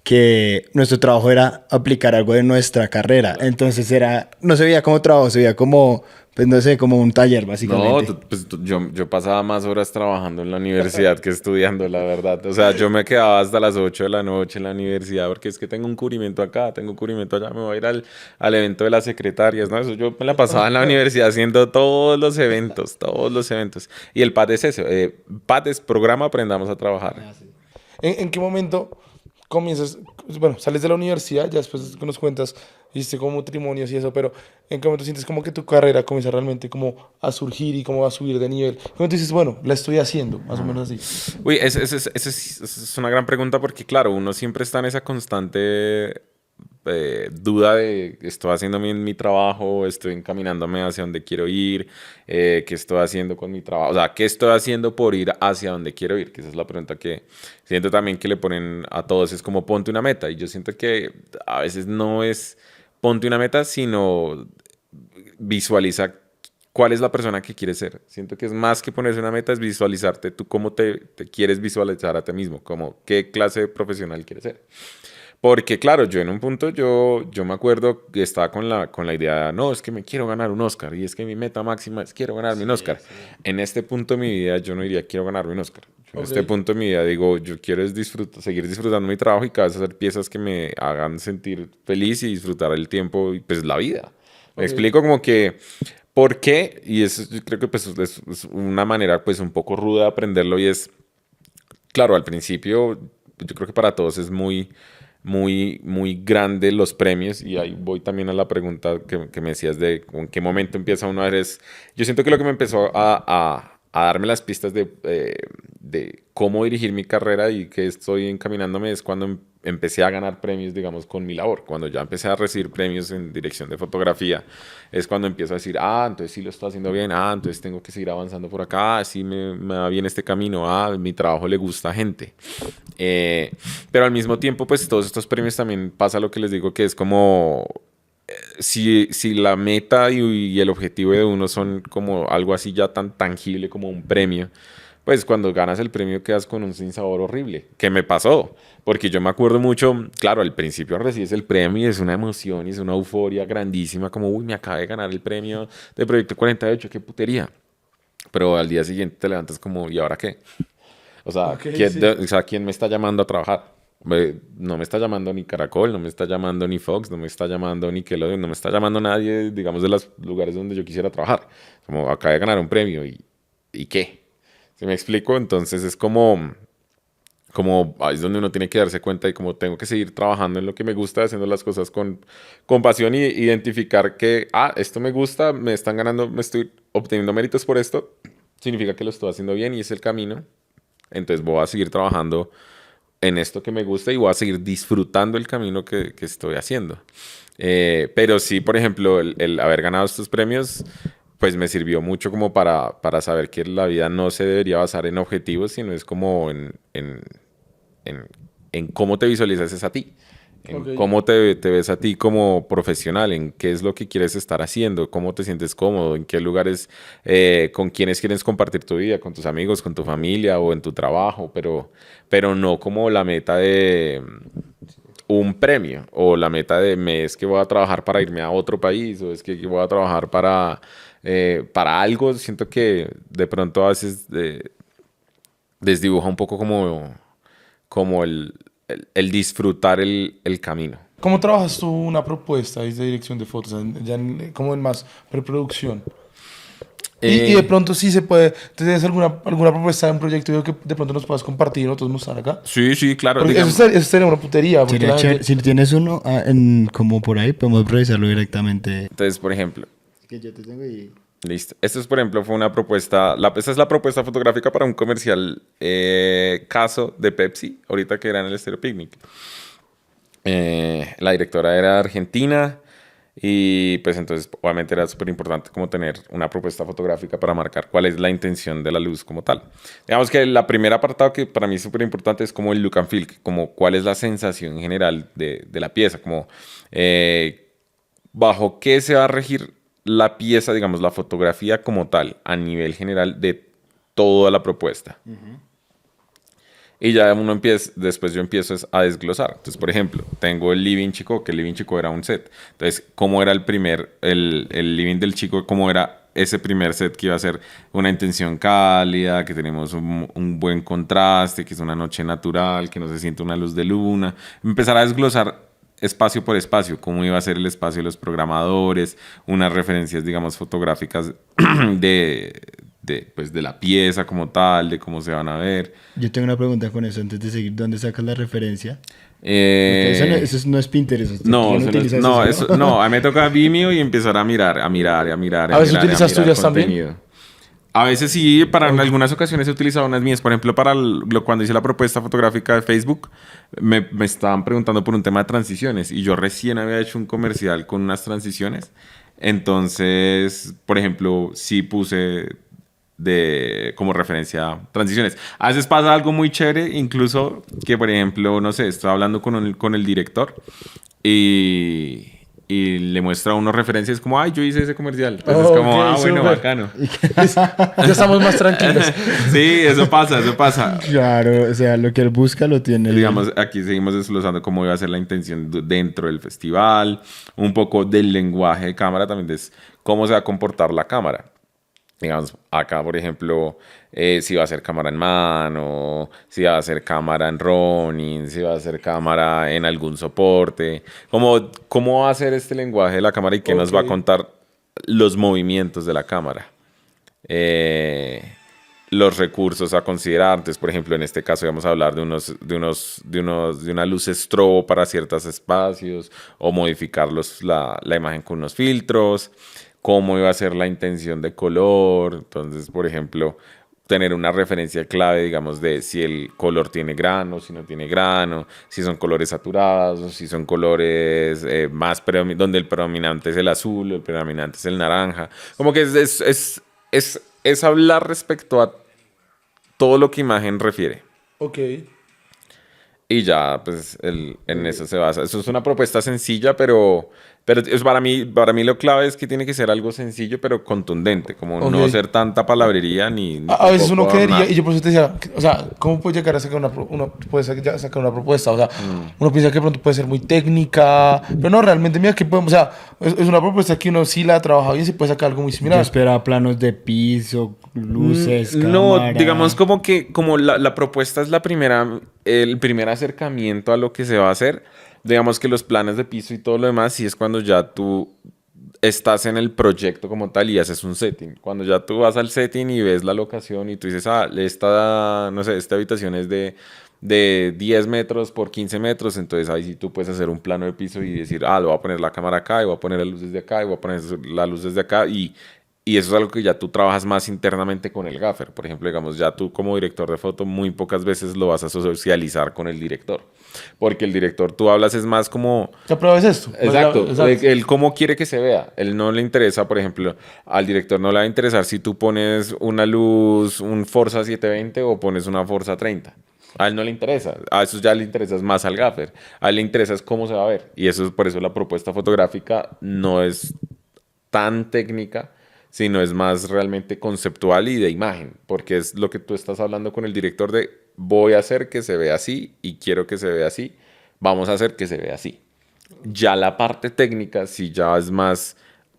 que nuestro trabajo era aplicar algo de nuestra carrera. Entonces no se veía como trabajo, se veía como Pues no sé, como un taller, No, básicamente. yo pasaba más horas trabajando en la universidad que estudiando, la verdad. O sea, yo me quedaba hasta las 8 de la noche en la universidad porque es que tengo un cubrimiento acá, tengo un cubrimiento allá, me voy a ir al evento de las secretarias, ¿no? Eso yo me la pasaba en la universidad haciendo todos los eventos, todos los eventos. Y el PAT es eso, PAT es programa Aprendamos a Trabajar. ¿En qué momento comienzas? Bueno, sales de la universidad, ya después que nos cuentas, hiciste como matrimonios y eso, pero ¿en qué momento sientes como que tu carrera comienza realmente como a surgir y como a subir de nivel? ¿En qué momento dices, bueno, la estoy haciendo, más o menos así? Uy, esa es una gran pregunta porque, claro, uno siempre está en esa constante duda de estoy haciendo bien mi trabajo, estoy encaminándome hacia donde quiero ir, qué estoy haciendo con mi trabajo, o sea, qué estoy haciendo por ir hacia donde quiero ir, que esa es la pregunta que siento también que le ponen a todos, es como ponte una meta, y yo siento que a veces no es ponte una meta, sino visualiza cuál es la persona que quieres ser. Siento que es más que ponerse una meta, es visualizarte tú cómo te quieres visualizar a ti mismo, como qué clase de profesional quieres ser. Porque claro, yo en un punto, yo me acuerdo que estaba con la idea, no, es que me quiero ganar un Oscar y es que mi meta máxima es quiero ganarme un Oscar. En este punto de mi vida yo no diría quiero ganarme un Oscar. Yo en Ok, este punto de mi vida digo, yo quiero es seguir disfrutando mi trabajo y cada vez hacer piezas que me hagan sentir feliz y disfrutar el tiempo y pues la vida. Me ok. explico como que, ¿por qué? Y eso yo creo que pues es una manera pues un poco ruda de aprenderlo y es, claro, al principio yo creo que para todos es muy grande los premios y ahí voy también a la pregunta que me decías de en qué momento empieza uno a ver es, yo siento que lo que me empezó a darme las pistas de cómo dirigir mi carrera y que estoy encaminándome es cuando empecé a ganar premios, digamos, con mi labor. Cuando ya empecé a recibir premios en dirección de fotografía, es cuando empiezo a decir, ah, entonces sí lo estoy haciendo bien, ah, entonces tengo que seguir avanzando por acá, ah, sí me va bien este camino, ah, mi trabajo le gusta a gente. Eh, pero al mismo tiempo, pues todos estos premios también pasa lo que les digo, que es como si la meta y el objetivo de uno son como algo así ya tan tangible como un premio, pues cuando ganas el premio quedas con un sinsabor horrible, que me pasó, porque yo me acuerdo mucho, claro, al principio recibes el premio y es una emoción y es una euforia grandísima, como, uy, me acabé de ganar el premio de Proyecto 48, qué putería. Pero al día siguiente te levantas como, ¿y ahora qué? O sea, Ok, sí. ¿quién me está llamando a trabajar? No me está llamando ni Caracol, no me está llamando ni Fox, no me está llamando ni Nickelodeon, no me está llamando nadie, digamos, de los lugares donde yo quisiera trabajar. Como acabé de ganar un premio ¿y qué? ¿Se me explico? Entonces es como ahí es donde uno tiene que darse cuenta y como tengo que seguir trabajando en lo que me gusta, haciendo las cosas con pasión y identificar que, ah, esto me gusta, me están ganando, me estoy obteniendo méritos por esto, significa que lo estoy haciendo bien y es el camino. Entonces voy a seguir trabajando en esto que me gusta y voy a seguir disfrutando el camino que estoy haciendo. Pero sí, por ejemplo, el haber ganado estos premios, pues me sirvió mucho como para saber que la vida no se debería basar en objetivos, sino es como en, en cómo te visualizas es a ti, en Ok. cómo te ves a ti como profesional, en qué es lo que quieres estar haciendo, cómo te sientes cómodo, en qué lugares, con quiénes quieres compartir tu vida, con tus amigos, con tu familia o en tu trabajo, pero no como la meta de un premio o la meta de mes que voy a trabajar para irme a otro país o es que voy a trabajar para algo. Siento que de pronto a veces desdibuja un poco como el disfrutar el camino. ¿Cómo trabajas tú una propuesta desde dirección de fotos? Ya como en más preproducción. Y de Eh, pronto sí se puede. ¿Tienes alguna propuesta de un proyecto que de pronto nos puedas compartir y nosotros mostrar acá? sí, sí, claro, Porque digamos. eso sería una putería. Porque Sería la chévere. gente. Si tienes uno como por ahí, podemos revisarlo directamente. Entonces, por ejemplo, Que yo te tengo y... listo. Esto es, por ejemplo, fue una propuesta. Esta es la propuesta fotográfica para un comercial caso de Pepsi, ahorita que era en el Estéreo Picnic. La directora era argentina y pues entonces obviamente era súper importante como tener una propuesta fotográfica para marcar cuál es la intención de la luz como tal. Digamos que la primera apartado que para mí es súper importante es como el look and feel, como cuál es la sensación general de la pieza, como bajo qué se va a regir la pieza, digamos, la fotografía como tal, a nivel general de toda la propuesta. Y ya uno empieza, después yo empiezo a desglosar. Entonces, por ejemplo, tengo el living chico, que el living chico era un set. Entonces, ¿cómo era el living del chico? ¿Cómo era ese primer set que iba a ser una intención cálida, que tenemos un buen contraste, que es una noche natural, que no se siente una luz de luna? Empezar a desglosar espacio por espacio, cómo iba a ser el espacio de los programadores, unas referencias, digamos, fotográficas pues, de la pieza como tal, de cómo se van a ver. Yo tengo una pregunta con eso antes de seguir. ¿Dónde sacas la referencia? Porque eso no es Pinterest. No, no, a mí me toca Vimeo y empezar a mirar. ¿A veces utilizas tuyas también? A veces sí, en algunas ocasiones he utilizado unas mías. Por ejemplo, cuando hice la propuesta fotográfica de Facebook, me estaban preguntando por un tema de transiciones y yo recién había hecho un comercial con unas transiciones. Entonces, por ejemplo, sí puse como referencia transiciones. A veces pasa algo muy chévere, incluso que, por ejemplo, no sé, estoy hablando con el director y le muestra a uno referencias como, ay, yo hice ese comercial. Entonces es como, bueno, super bacano. Ya estamos más tranquilos. Sí, eso pasa. Claro, o sea, lo que él busca lo tiene. Digamos, aquí seguimos desglosando cómo iba a ser la intención dentro del festival, un poco del lenguaje de cámara también, es cómo se va a comportar la cámara. Digamos, acá, por ejemplo, si va a ser cámara en mano, si va a ser cámara en Ronin, si va a ser cámara en algún soporte. ¿Cómo va a ser este lenguaje de la cámara y qué nos va a contar los movimientos de la cámara? Los recursos a considerar. Entonces, por ejemplo, en este caso vamos a hablar de una luz strobo para ciertos espacios o modificar la imagen con unos filtros. Cómo iba a ser la intención de color. Entonces, por ejemplo, tener una referencia clave, digamos, de si el color tiene grano, si no tiene grano, si son colores saturados, si son colores donde el predominante es el azul, el predominante es el naranja. Como que es hablar respecto a todo lo que imagen refiere. Ok. Y ya, pues, en eso se basa. Eso es una propuesta sencilla, pero para mí lo clave es que tiene que ser algo sencillo, pero contundente. Como no ser tanta palabrería ni a veces uno creería, y yo por eso te decía, o sea, ¿cómo puede llegar a sacar una propuesta? O sea, uno piensa que de pronto puede ser muy técnica, pero no, realmente, mira que podemos, o sea, es una propuesta que uno sí la ha trabajado bien, se puede sacar algo muy similar. Yo esperaba planos de piso, luces, no, cámara. digamos como la propuesta es el primer acercamiento a lo que se va a hacer. Digamos que los planes de piso y todo lo demás, sí es cuando ya tú estás en el proyecto como tal y haces un setting. Cuando ya tú vas al setting y ves la locación y tú dices, esta habitación es de 10 metros por 15 metros, entonces ahí sí tú puedes hacer un plano de piso y decir, le voy a poner la cámara acá, y voy a poner la luz desde acá, y voy a poner la luz desde acá, y eso es algo que ya tú trabajas más internamente con el gaffer. Por ejemplo, digamos, ya tú como director de foto muy pocas veces lo vas a socializar con el director. Porque el director, tú hablas es más como... ¿Qué pruebas esto? Exacto. Él cómo quiere que se vea. Él no le interesa, por ejemplo, al director no le va a interesar si tú pones una luz, un Forza 720 o pones una Forza 30. A él no le interesa. A eso ya le interesa más al gaffer. A él le interesa es cómo se va a ver. Y eso es por eso la propuesta fotográfica no es tan técnica, sino es más realmente conceptual y de imagen, porque es lo que tú estás hablando con el director de voy a hacer que se vea así y quiero que se vea así, vamos a hacer que se vea así. Ya la parte técnica, si ya es más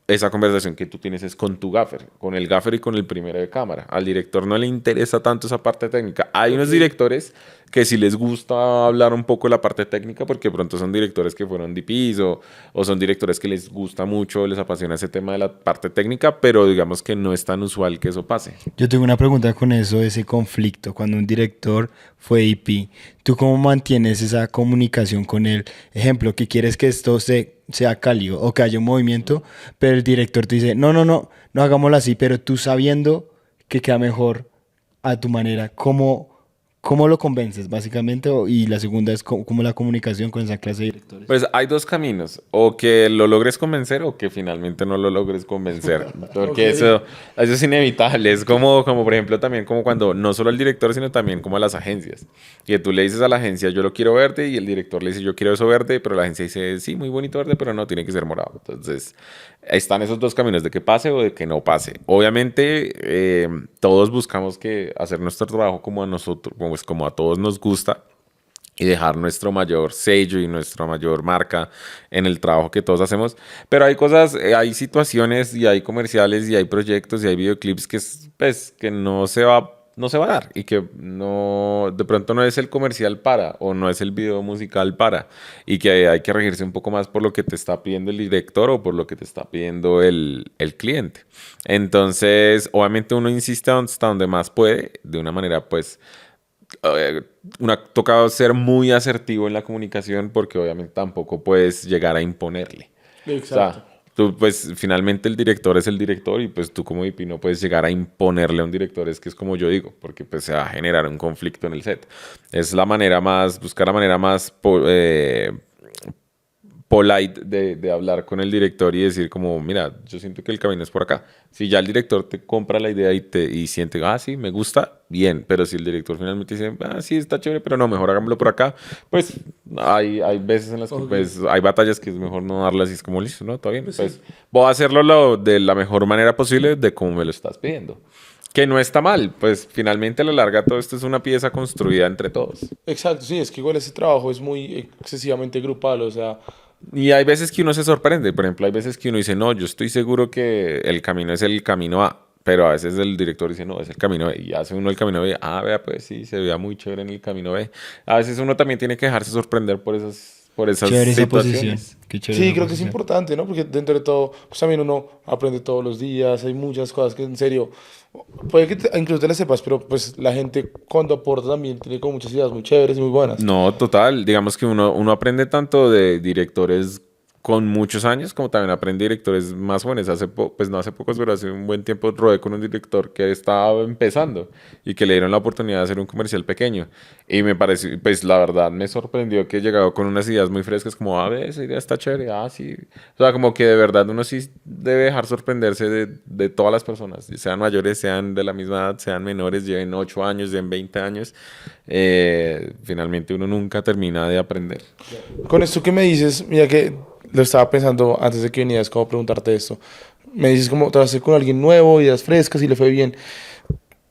esa conversación que tú tienes es con tu gaffer, con el gaffer y con el primero de cámara. Al director no le interesa tanto esa parte técnica. Hay unos directores que sí les gusta hablar un poco de la parte técnica porque de pronto son directores que fueron DPs o son directores que les gusta mucho, les apasiona ese tema de la parte técnica, pero digamos que no es tan usual que eso pase. Yo tengo una pregunta con eso, ese conflicto. Cuando un director fue DP, ¿tú cómo mantienes esa comunicación con él? Ejemplo, que quieres que esto sea cálido o que haya un movimiento, pero el director te dice, no hagámoslo así, pero tú sabiendo que queda mejor a tu manera, ¿cómo lo convences básicamente? Y la segunda es ¿cómo la comunicación con esa clase de directores? Pues hay dos caminos, o que lo logres convencer o que finalmente no lo logres convencer, porque eso es inevitable. Es como por ejemplo también como cuando no solo al director sino también como a las agencias, que tú le dices a la agencia yo lo quiero verde y el director le dice yo quiero eso verde, pero la agencia dice sí, muy bonito verde, pero no, tiene que ser morado. Entonces están esos dos caminos, de que pase o de que no pase. Obviamente todos buscamos hacer nuestro trabajo como pues, como a todos nos gusta y dejar nuestro mayor sello y nuestra mayor marca en el trabajo que todos hacemos. Pero hay cosas, hay situaciones y hay comerciales y hay proyectos y hay videoclips que, pues, que no se va a dar y que no, de pronto no es el comercial para o no es el video musical para y que hay que regirse un poco más por lo que te está pidiendo el director o por lo que te está pidiendo el cliente. Entonces, obviamente uno insiste hasta donde más puede, de una manera pues uno ha tocado ser muy asertivo en la comunicación porque obviamente tampoco puedes llegar a imponerle. Exacto. O sea, tú, pues, finalmente el director es el director y pues tú como IP no puedes llegar a imponerle a un director, es que es como yo digo, porque pues se va a generar un conflicto en el set. Es la manera más, buscar la manera más polite de hablar con el director y decir como, mira, yo siento que el camino es por acá. Si ya el director te compra la idea y siente, ah, sí, me gusta, bien, pero si el director finalmente dice, ah, sí, está chévere, pero no, mejor hagámoslo por acá, pues hay veces en las que pues, hay batallas que es mejor no darlas y es como, listo, ¿no? Todo bien, pues voy a hacerlo de la mejor manera posible de como me lo estás pidiendo. Que no está mal, pues finalmente a la larga todo esto es una pieza construida entre todos. Exacto, sí, es que igual ese trabajo es muy excesivamente grupal, o sea, Y hay veces que uno se sorprende, por ejemplo, hay veces que uno dice, no, yo estoy seguro que el camino es el camino A, pero a veces el director dice, no, es el camino B, y hace uno el camino B, ah, vea, pues sí, se vea muy chévere en el camino B. A veces uno también tiene que dejarse sorprender por esas Chévere esa posición. situaciones. Qué chévere sí, esa creo que es posición. importante, ¿no? Porque dentro de todo, pues también uno aprende todos los días, hay muchas cosas que en serio, puede que incluso te las sepas, pero pues la gente cuando aporta también tiene como muchas ideas muy chéveres y muy buenas. No, total. Digamos que uno aprende tanto de directores con muchos años, como también aprende directores más jóvenes. Pues no hace pocos, pero hace un buen tiempo rodé con un director que estaba empezando y que le dieron la oportunidad de hacer un comercial pequeño. Y me pareció, pues la verdad me sorprendió que llegaba con unas ideas muy frescas, como, a ver, esa idea está chévere, ah, sí. O sea, como que de verdad uno sí debe dejar sorprenderse de todas las personas, sean mayores, sean de la misma edad, sean menores, lleven 8 años, lleven 20 años. Finalmente uno nunca termina de aprender. Con esto que me dices, mira que lo estaba pensando antes de que vinieras, como preguntarte esto. Me dices como trabajaste con alguien nuevo, ideas frescas y le fue bien.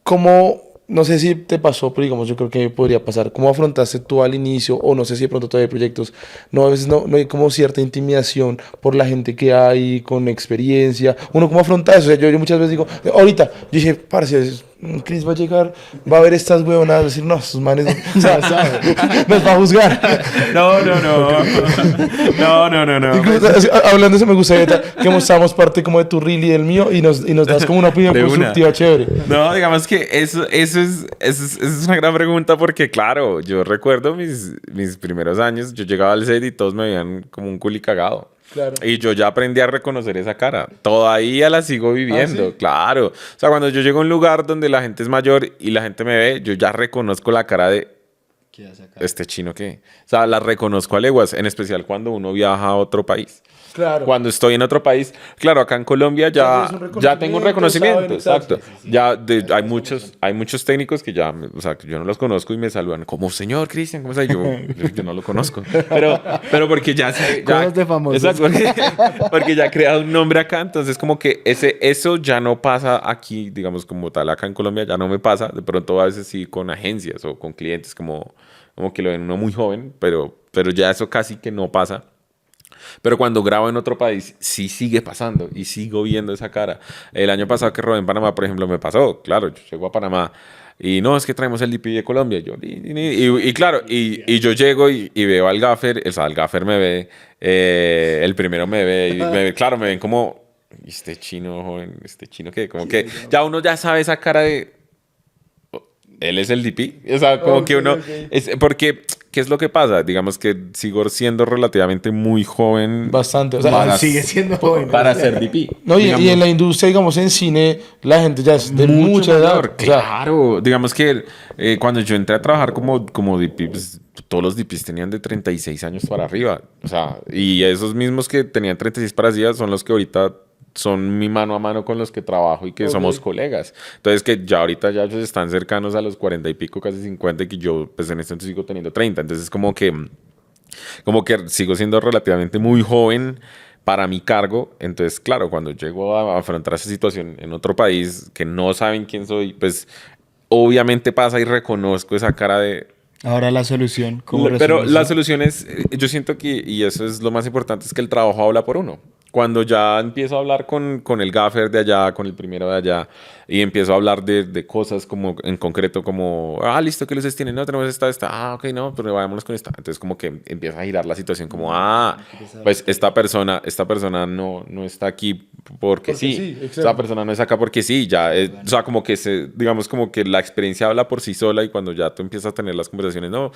¿Cómo, no sé si te pasó, pero digamos, yo creo que podría pasar, cómo afrontaste tú al inicio, o no sé si de pronto todavía hay proyectos, no, a veces no hay como cierta intimidación por la gente que hay, con experiencia, uno cómo afronta eso? O sea, yo muchas veces digo, ahorita, yo dije, parce, Chris va a llegar, va a ver estas huevonadas, va a decir, no, esos manes, o sea, nos va a juzgar. No, no, no. No, no, no, no. Incluso, hablando de eso, me gustaría que mostramos parte como de tu reel y del mío y nos das como una opinión De una. constructiva chévere. No, digamos que eso es una gran pregunta porque, claro, yo recuerdo mis primeros años, yo llegaba al set y todos me veían como un culi cagado. Claro. Y yo ya aprendí a reconocer esa cara. Todavía la sigo viviendo, ¿Ah, sí? claro. O sea, cuando yo llego a un lugar donde la gente es mayor y la gente me ve, yo ya reconozco la cara de ¿Qué hace acá? este chino que... O sea, la reconozco a leguas, en especial cuando uno viaja a otro país. Claro. Cuando estoy en otro país, claro, acá en Colombia Ya ya tengo un reconocimiento, saben, exacto. sí. Ya hay muchos técnicos que ya, o sea, que yo no los conozco y me saludan como, señor Cristian, ¿cómo está? Y yo no lo conozco. Pero porque ya sé... Ya, Cosas de famosos. Exacto, porque ya he creado un nombre acá, entonces como que eso ya no pasa aquí, digamos, como tal, acá en Colombia ya no me pasa. De pronto a veces sí con agencias o con clientes como que lo ven uno muy joven, pero ya eso casi que no pasa. Pero cuando grabo en otro país, sí sigue pasando y sigo viendo esa cara. El año pasado que rodé en Panamá, por ejemplo, me pasó. Claro, yo llego a Panamá y no, es que traemos el DP de Colombia. Y claro, y yo llego y veo al gaffer, o sea, el gaffer me ve, el primero me ve, y claro, me ven como, este chino, joven, este chino que, como que ya uno ya sabe esa cara de... Él es el DP. O sea, como que uno... Porque, ¿qué es lo que pasa? Digamos que sigo siendo relativamente muy joven. Bastante. O sea, Sigue siendo joven. Para ser DP. no, y Digamos, en la industria, digamos, en cine, la gente ya es de mucha edad. mayor, O sea, claro. Digamos que cuando yo entré a trabajar como DP, pues, todos los DPs tenían de 36 años para arriba. O sea, y esos mismos que tenían 36 para arriba son los que ahorita son mi mano a mano con los que trabajo y que somos colegas. Entonces que ya ahorita ya ellos están cercanos a los 40 y pico, casi 50, y que yo pues en este momento sigo teniendo 30. Entonces como que sigo siendo relativamente muy joven para mi cargo. Entonces, claro, cuando llego a afrontar esa situación en otro país que no saben quién soy, pues obviamente pasa y reconozco esa cara de... Ahora la solución, ¿cómo Pero resuelves la eso? solución es, yo siento que, y eso es lo más importante, es que el trabajo habla por uno. Cuando ya empiezo a hablar con el gaffer de allá, con el primero de allá, y empiezo a hablar de cosas como en concreto, como, listo, ¿qué luces tienen? No, tenemos esta, ok, no, pero vayámonos con esta. Entonces como que empieza a girar la situación como, pues esta persona no está aquí porque Porque sí. sí, Esta exacto. persona no es acá porque sí, ya, o sea, como que digamos como que la experiencia habla por sí sola y cuando ya tú empiezas a tener las conversaciones, no,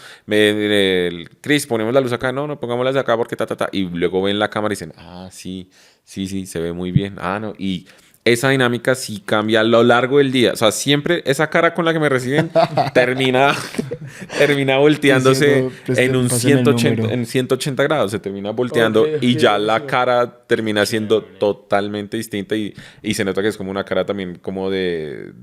Chris, ponemos la luz acá, no, pongámosla de acá porque y luego ven la cámara y dicen, sí, se ve muy bien, no, y esa dinámica sí cambia a lo largo del día, o sea, siempre esa cara con la que me reciben termina, termina volteándose Diciendo, pues, en un pásame el 180, número. en 180 grados, se termina Ok, volteando y ok, ya la buenísimo. cara termina siendo totalmente distinta y se nota que es como una cara también como de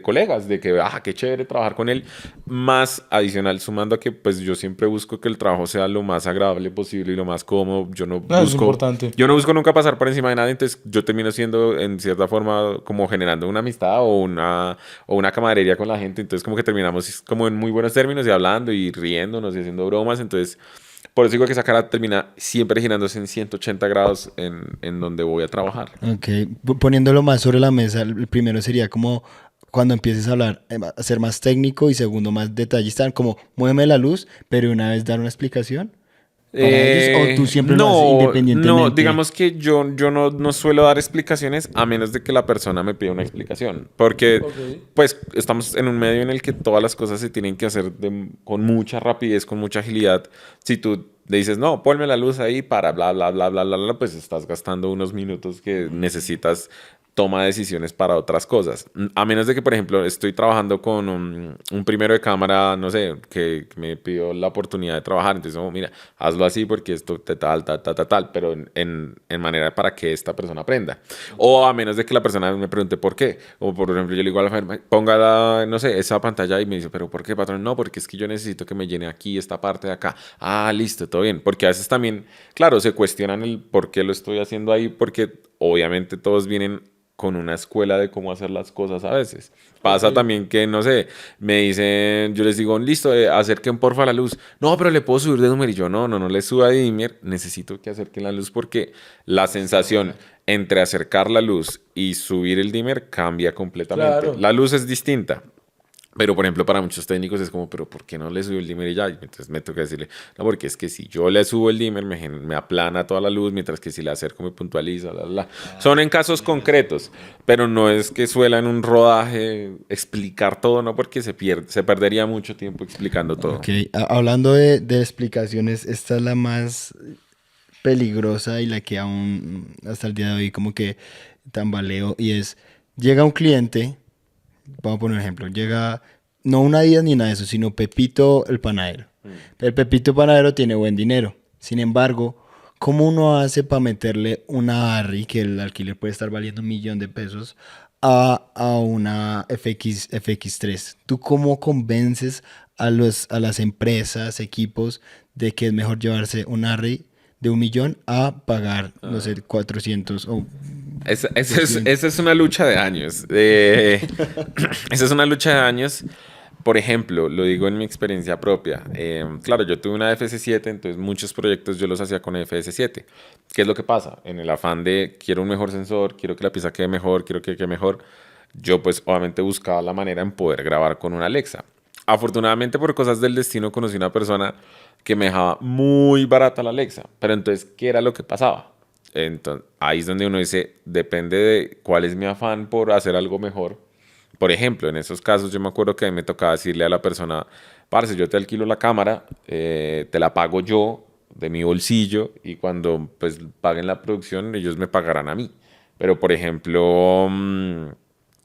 colegas, de que, qué chévere trabajar con él. Más adicional, sumando a que pues yo siempre busco que el trabajo sea lo más agradable posible y lo más cómodo. No, eso es importante. Yo no busco nunca pasar por encima de nadie, entonces yo termino siendo en cierta forma como generando una amistad o una camaradería con la gente, entonces como que terminamos como en muy buenos términos y hablando y riéndonos y haciendo bromas, entonces por eso digo que esa cara termina siempre girándose en 180 grados en donde voy a trabajar. Ok, poniéndolo más sobre la mesa, el primero sería como cuando empieces a hablar, a ser más técnico y segundo más detallista, como muéveme la luz, pero una vez dar una explicación para ellos, o tú siempre lo haces No, independientemente. digamos que yo no suelo dar explicaciones a menos de que la persona me pida una explicación, porque Ok. pues estamos en un medio en el que todas las cosas se tienen que hacer con mucha rapidez, con mucha agilidad. Si tú le dices, no, ponme la luz ahí para bla, bla, bla, bla, bla, bla, pues estás gastando unos minutos que necesitas toma decisiones para otras cosas. A menos de que, por ejemplo, estoy trabajando con un primero de cámara, no sé, que me pidió la oportunidad de trabajar. Entonces, mira, hazlo así porque esto tal, pero en manera para que esta persona aprenda. O a menos de que la persona me pregunte por qué. O, por ejemplo, yo le digo a la firma, ponga, no sé, esa pantalla y me dice, pero ¿por qué, patrón? No, porque es que yo necesito que me llene aquí esta parte de acá. Listo, todo bien. Porque a veces también, claro, se cuestionan el por qué lo estoy haciendo ahí, porque obviamente todos vienen con una escuela de cómo hacer las cosas a veces. Ok. Pasa también que, no sé, me dicen, yo les digo, listo, acerquen porfa la luz. No, pero le puedo subir de dimmer. Y yo, no le suba de dimmer. Necesito que acerquen la luz porque la sensación entre acercar la luz y subir el dimmer cambia completamente. Claro. La luz es distinta. Pero, por ejemplo, para muchos técnicos es como, pero ¿por qué no le subo el dimmer y ya? Y entonces me toca decirle, no, porque es que si yo le subo el dimmer me aplana toda la luz, mientras que si le acerco me puntualiza, bla, bla, bla. Son en casos concretos, pero no es que suela en un rodaje explicar todo, ¿no? Porque se perdería mucho tiempo explicando todo. Ok, hablando de explicaciones, esta es la más peligrosa y la que aún hasta el día de hoy como que tambaleo y es, llega un cliente, vamos a poner un ejemplo, llega no una Adidas ni nada de eso, sino Pepito el panadero. El Pepito panadero tiene buen dinero. Sin embargo, ¿cómo uno hace para meterle una Harry, que el alquiler puede estar valiendo 1 millón de pesos, a una FX3? ¿Tú cómo convences a las empresas, equipos, de que es mejor llevarse un Harry de 1 millón a pagar, no sé, 400 o Esa es una lucha de años. Esa es una lucha de años. Por ejemplo, lo digo en mi experiencia propia. Claro, yo tuve una FS7, entonces muchos proyectos yo los hacía con FS7. ¿Qué es lo que pasa? En el afán de quiero un mejor sensor, quiero que la pieza quede mejor, quiero que quede mejor, yo pues obviamente buscaba la manera en poder grabar con una Alexa. Afortunadamente por cosas del destino conocí una persona que me dejaba muy barata la Alexa. Pero entonces, ¿qué era lo que pasaba? Entonces, ahí es donde uno dice, depende de cuál es mi afán por hacer algo mejor. Por ejemplo, en esos casos yo me acuerdo que a mí me tocaba decirle a la persona, parce, yo te alquilo la cámara, te la pago yo de mi bolsillo y cuando pues paguen la producción ellos me pagarán a mí. Pero por ejemplo,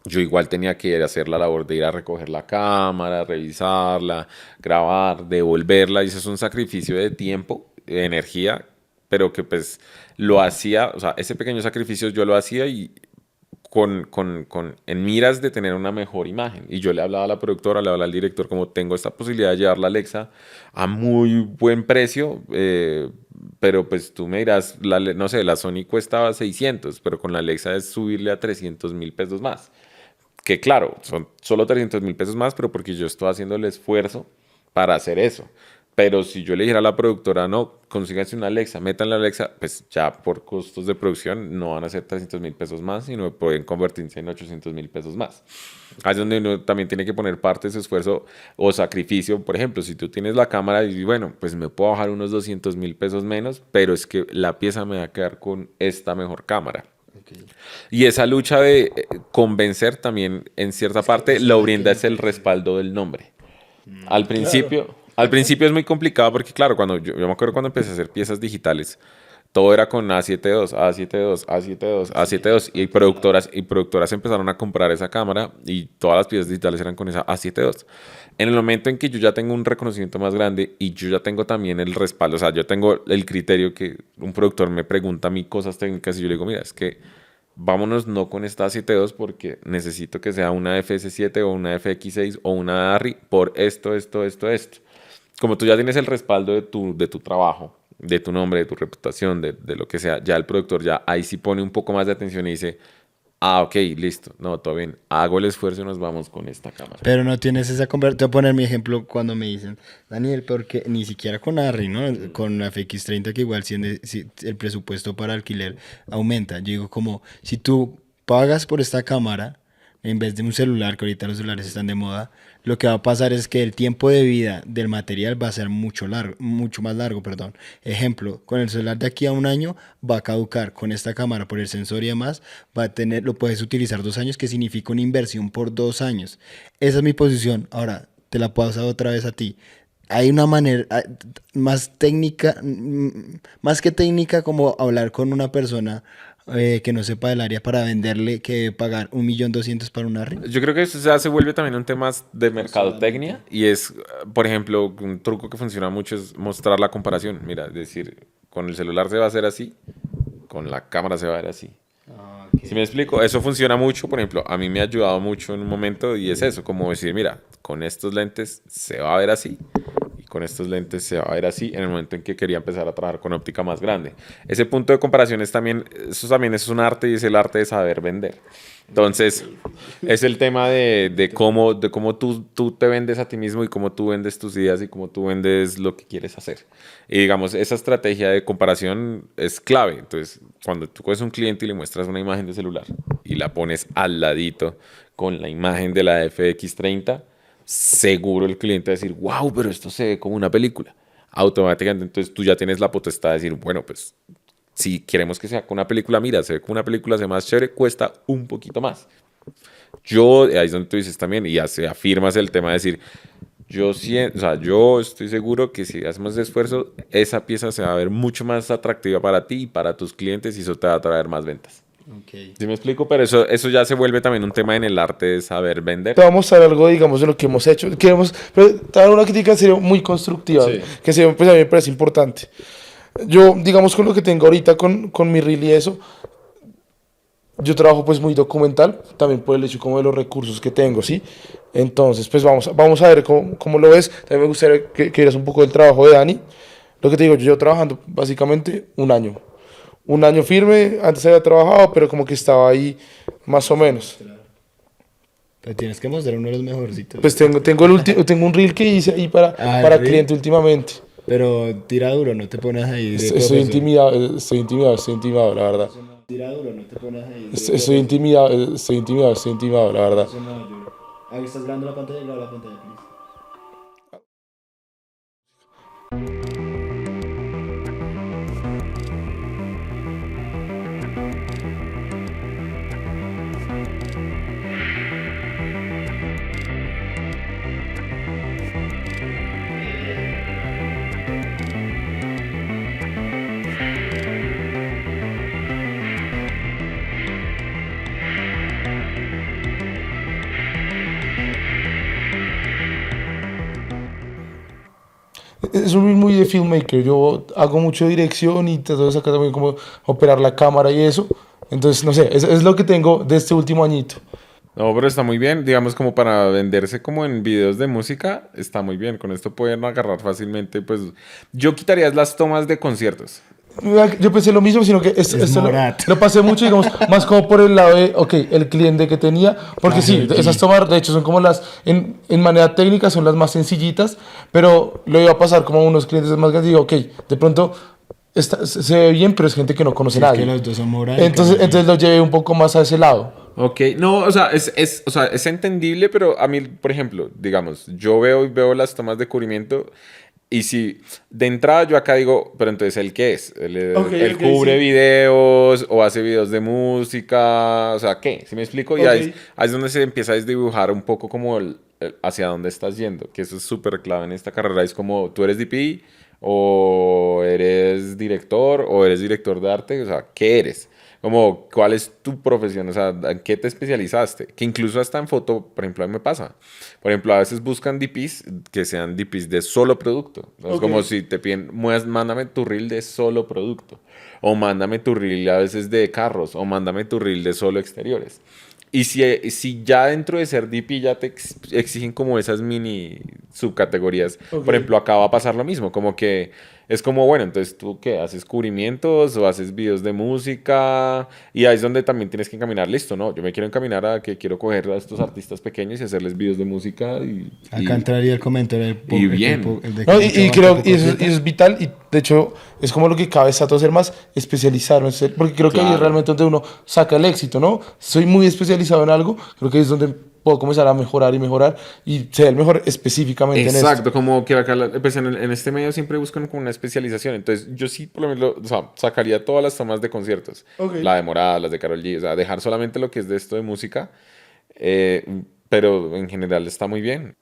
yo igual tenía que ir a hacer la labor de ir a recoger la cámara, revisarla, grabar, devolverla y eso es un sacrificio de tiempo, de energía, pero que pues lo hacía, o sea, ese pequeño sacrificio yo lo hacía y en miras de tener una mejor imagen. Y yo le hablaba a la productora, le hablaba al director, como tengo esta posibilidad de llevar la Alexa a muy buen precio, pero pues tú me dirás, no sé, la Sony cuesta 600, pero con la Alexa es subirle a 300.000 pesos más. Que claro, son solo 300.000 pesos más, pero porque yo estoy haciendo el esfuerzo para hacer eso. Pero si yo le dijera a la productora, no, consíganse una Alexa, metan la Alexa, pues ya por costos de producción no van a ser 300.000 pesos más, sino pueden convertirse en 800.000 pesos más. Ahí es donde uno también tiene que poner parte de su esfuerzo o sacrificio. Por ejemplo, si tú tienes la cámara y bueno, pues me puedo bajar unos 200.000 pesos menos, pero es que la pieza me va a quedar con esta mejor cámara. Y esa lucha de convencer también, en cierta parte, lo brinda es el respaldo del nombre. Al principio es muy complicado porque, claro, yo me acuerdo cuando empecé a hacer piezas digitales, todo era con A7 II, A7 II, A7 II, A7 II, y productoras empezaron a comprar esa cámara y todas las piezas digitales eran con esa A7 II. En el momento en que yo ya tengo un reconocimiento más grande y yo ya tengo también el respaldo, o sea, yo tengo el criterio que un productor me pregunta a mí cosas técnicas y yo le digo, mira, es que vámonos no con esta A7 II porque necesito que sea una FS7 o una FX6 o una ARRI por esto, esto, esto, esto. Como tú ya tienes el respaldo de tu trabajo, de tu nombre, de tu reputación, de lo que sea, ya el productor ya ahí sí pone un poco más de atención y dice, ah, ok, listo, no, todo bien, hago el esfuerzo y nos vamos con esta cámara. Pero no tienes esa conversación. Te voy a poner mi ejemplo cuando me dicen, Daniel, porque ni siquiera con Arri, ¿no? Con la FX30, que igual si el presupuesto para alquiler aumenta. Yo digo como, si tú pagas por esta cámara, en vez de un celular, que ahorita los celulares están de moda, lo que va a pasar es que el tiempo de vida del material va a ser mucho más largo, perdón. Ejemplo, con el celular de aquí a un año va a caducar. Con esta cámara, por el sensor y demás, lo puedes utilizar 2 años, que significa una inversión por 2 años. Esa es mi posición. Ahora, te la paso otra vez a ti. Hay una manera más técnica, más que técnica, como hablar con una persona que no sepa del área para venderle que debe pagar 1.200.000 para un ARRI. Yo creo que eso ya se vuelve también un tema de mercadotecnia y es, por ejemplo, un truco que funciona mucho es mostrar la comparación. Mira, es decir, con el celular se va a hacer así, con la cámara se va a ver así. ¿Sí me explico? Eso funciona mucho, por ejemplo, a mí me ha ayudado mucho en un momento y es eso, como decir, mira, con estos lentes se va a ver así y con estos lentes se va a ver así en el momento en que quería empezar a trabajar con óptica más grande. Ese punto de comparación eso también es un arte y es el arte de saber vender. Entonces, es el tema de cómo tú te vendes a ti mismo y cómo tú vendes tus ideas y cómo tú vendes lo que quieres hacer. Y digamos, esa estrategia de comparación es clave. Entonces, cuando tú coges un cliente y le muestras una imagen de celular y la pones al ladito con la imagen de la FX30, seguro el cliente va a decir, wow, pero esto se ve como una película. Automáticamente, entonces tú ya tienes la potestad de decir, bueno, pues si queremos que sea con una película, mira, se ve como una película, se ve más chévere, cuesta un poquito más. Ahí es donde tú dices también, y ya se afirmas el tema de decir, yo estoy seguro que si hacemos esfuerzo, esa pieza se va a ver mucho más atractiva para ti y para tus clientes y eso te va a traer más ventas. Okay. ¿Sí me explico? Pero eso ya se vuelve también un tema en el arte de saber vender. Te vamos a dar algo, digamos, de lo que hemos hecho. Pero te dar una crítica en serio muy constructiva, Sí. que pues, a mí me parece importante. Yo, digamos, con lo que tengo ahorita, con mi reel y eso, yo trabajo pues muy documental, también por el hecho como de los recursos que tengo, ¿sí? Entonces, pues vamos a ver cómo lo ves. También me gustaría que vieras un poco del trabajo de Dani. Lo que te digo, yo llevo trabajando básicamente un año. Un año firme, antes había trabajado, pero como que estaba ahí más o menos. Pero tienes que mostrar uno de los mejorcitos. Pues tengo un reel que hice ahí para cliente últimamente. Pero tira duro, no te pones ahí. Estoy intimidado, la verdad. Tira duro, no te pones ahí. Estoy intimidado, la verdad. Ahí estás grabando la pantalla, graba la pantalla, please. Es un reel muy de filmmaker. Yo hago mucho dirección y trato de sacar también como operar la cámara y eso. Entonces, no sé, es lo que tengo de este último añito. No, pero está muy bien, digamos como para venderse como en videos de música, está muy bien, con esto pueden agarrar fácilmente, pues yo quitaría las tomas de conciertos. Yo pensé lo mismo, sino que esto lo pasé mucho, digamos, más como por el lado de, ok, el cliente que tenía, porque sí, esas tomas, de hecho, son como en manera técnica, son las más sencillitas, pero lo iba a pasar como a unos clientes más grandes y digo, ok, de pronto se ve bien, pero es gente que no conoce a nadie. Es que los dos son morales. Entonces lo llevé un poco más a ese lado. Ok, no, o sea, o sea, es entendible, pero a mí, por ejemplo, digamos, yo veo las tomas de cubrimiento y si de entrada yo acá digo, pero entonces ¿él qué es? ¿Él cubre videos o hace videos de música? O sea, ¿qué? ¿Sí me explico? Y ahí es donde se empieza a desdibujar un poco como hacia dónde estás yendo, que eso es súper clave en esta carrera. Es como, ¿tú eres DP o eres director o eres director de arte? O sea, ¿qué eres? Como, ¿cuál es tu profesión? O sea, ¿en qué te especializaste? Que incluso hasta en foto, por ejemplo, a mí me pasa. Por ejemplo, a veces buscan DPs que sean DPs de solo producto. Es como si te piden, mándame tu reel de solo producto. O mándame tu reel a veces de carros. O mándame tu reel de solo exteriores. Y si ya dentro de ser DP ya te exigen como esas mini subcategorías, por ejemplo, acá va a pasar lo mismo, como que es como, bueno, entonces tú qué, haces cubrimientos o haces videos de música y ahí es donde también tienes que encaminar, listo, ¿no? Yo me quiero encaminar a que quiero coger a estos artistas pequeños y hacerles videos de música Acá entraría el comentario y bien. Y creo que eso es vital y de hecho es como lo que cabe a hacer más, especializarnos, porque creo que ahí es realmente donde uno saca el éxito, ¿no? Soy muy especializado en algo, creo que ahí es donde puedo comenzar a mejorar y ser el mejor específicamente en esto. Exacto, como que acá pues en este medio siempre buscan como una especialización, entonces yo sí por lo menos o sea, sacaría todas las tomas de conciertos, la de Morada, las de Karol G, o sea, dejar solamente lo que es de esto de música, pero en general está muy bien.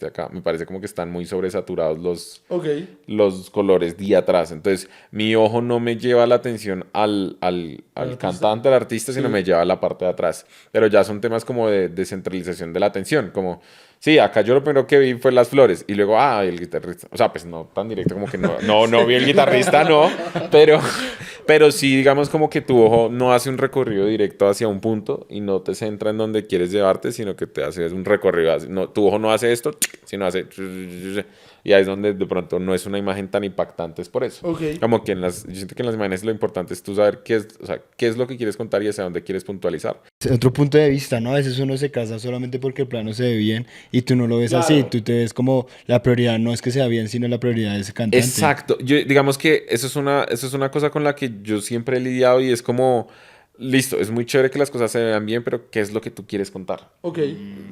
Acá me parece como que están muy sobresaturados los colores día atrás. Entonces, mi ojo no me lleva la atención al cantante, al artista, sino me lleva a la parte de atrás. Pero ya son temas como de descentralización de la atención. Como, sí, acá yo lo primero que vi fue las flores. Y luego, el guitarrista. O sea, pues no tan directo como que no vi el guitarrista, no. Pero sí, digamos como que tu ojo no hace un recorrido directo hacia un punto y no te centra en donde quieres llevarte, sino que te hace un recorrido. Tu ojo no hace esto, sino hace... Y ahí es donde de pronto no es una imagen tan impactante, es por eso. Como que yo siento que en las imágenes lo importante es tú saber qué es lo que quieres contar y hacia dónde quieres puntualizar. Otro punto de vista, ¿no? A veces uno se casa solamente porque el plano se ve bien y tú no lo ves así, tú te ves como la prioridad no es que sea bien, sino la prioridad es el cantante. Exacto. Digamos que eso es una cosa con la que yo siempre he lidiado y es como... Listo, es muy chévere que las cosas se vean bien, pero ¿qué es lo que tú quieres contar?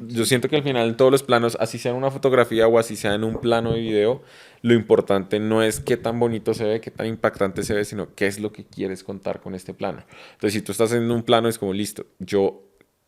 Yo siento que al final en todos los planos, así sea en una fotografía o así sea en un plano de video, lo importante no es qué tan bonito se ve, qué tan impactante se ve, sino qué es lo que quieres contar con este plano. Entonces, si tú estás en un plano, es como, listo, yo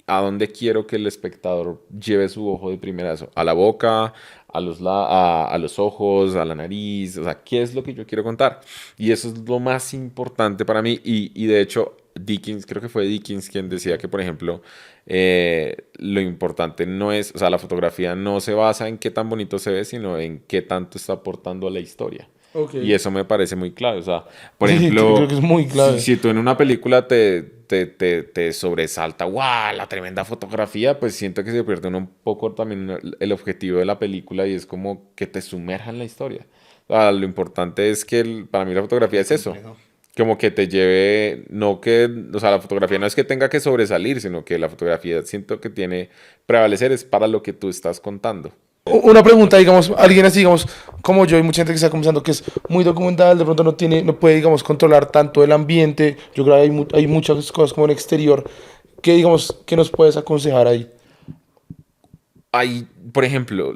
a dónde quiero que el espectador lleve su ojo de primerazo, a la boca, a los ojos, a la nariz, o sea, ¿qué es lo que yo quiero contar? Y eso es lo más importante para mí y de hecho... Dickens, creo que fue Dickens quien decía que, por ejemplo, lo importante no es, o sea, la fotografía no se basa en qué tan bonito se ve, sino en qué tanto está aportando a la historia. Y eso me parece muy clave, o sea, por ejemplo, creo que es muy clave. Si tú en una película te sobresalta, ¡guau! La tremenda fotografía, pues siento que se pierde un poco también el objetivo de la película y es como que te sumerja en la historia. O sea, lo importante es que para mí la fotografía es eso. Como que te lleve, o sea, la fotografía no es que tenga que sobresalir, sino que la fotografía siento que tiene prevalecer, es para lo que tú estás contando. Una pregunta, digamos, alguien así, digamos, como yo, y mucha gente que está comenzando que es muy documental, de pronto no puede, digamos, controlar tanto el ambiente. Yo creo que hay muchas cosas como en exterior. Digamos, ¿qué nos puedes aconsejar ahí? Ahí, por ejemplo,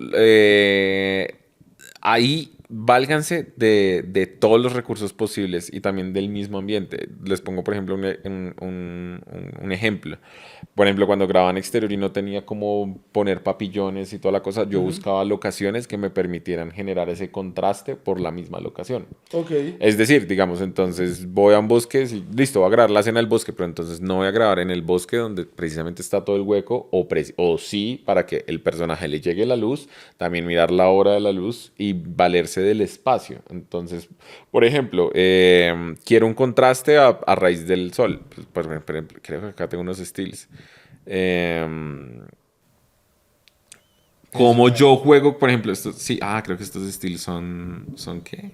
ahí válganse de todos los recursos posibles y también del mismo ambiente. Les pongo, por ejemplo, un ejemplo. Por ejemplo, cuando grababa en exterior y no tenía cómo poner papillones y toda la cosa, yo buscaba locaciones que me permitieran generar ese contraste por la misma locación. Es decir, digamos, entonces voy a un bosque, listo, voy a grabar la escena del bosque, pero entonces no voy a grabar en el bosque donde precisamente está todo el hueco, o sí, para que el personaje le llegue la luz, también mirar la hora de la luz y valerse del espacio. Entonces, por ejemplo, quiero un contraste a raíz del sol. Pues, por ejemplo, creo que acá tengo unos estilos. Como yo juego, por ejemplo, estos, sí, creo que estos estilos son ¿qué?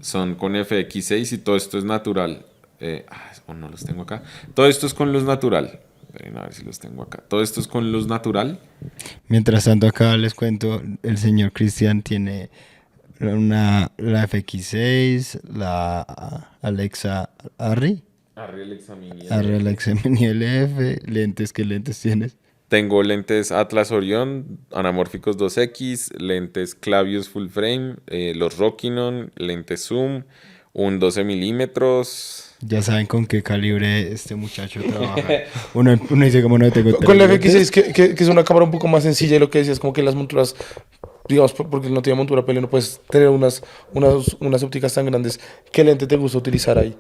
son con FX6 y todo esto es natural. No los tengo acá. Todo esto es con luz natural. A ver si los tengo acá. Todo esto es con luz natural. Mientras tanto, acá les cuento, el señor Cristian tiene la FX6, la Alexa Arri. Arri Alexa Mini Arri LF. Alexa Mini LF. Lentes, ¿qué lentes tienes? Tengo lentes Atlas Orion, anamórficos 2X, lentes Clavius Full Frame, los Rokinon, lentes Zoom, un 12 milímetros. Ya saben con qué calibre este muchacho trabaja. Uno dice como no tengo Con la lentes. FX6, que es una cámara un poco más sencilla y lo que decías, como que las monturas, digamos, porque no tiene montura pele, no puedes tener unas ópticas tan grandes. ¿Qué lente te gusta utilizar ahí?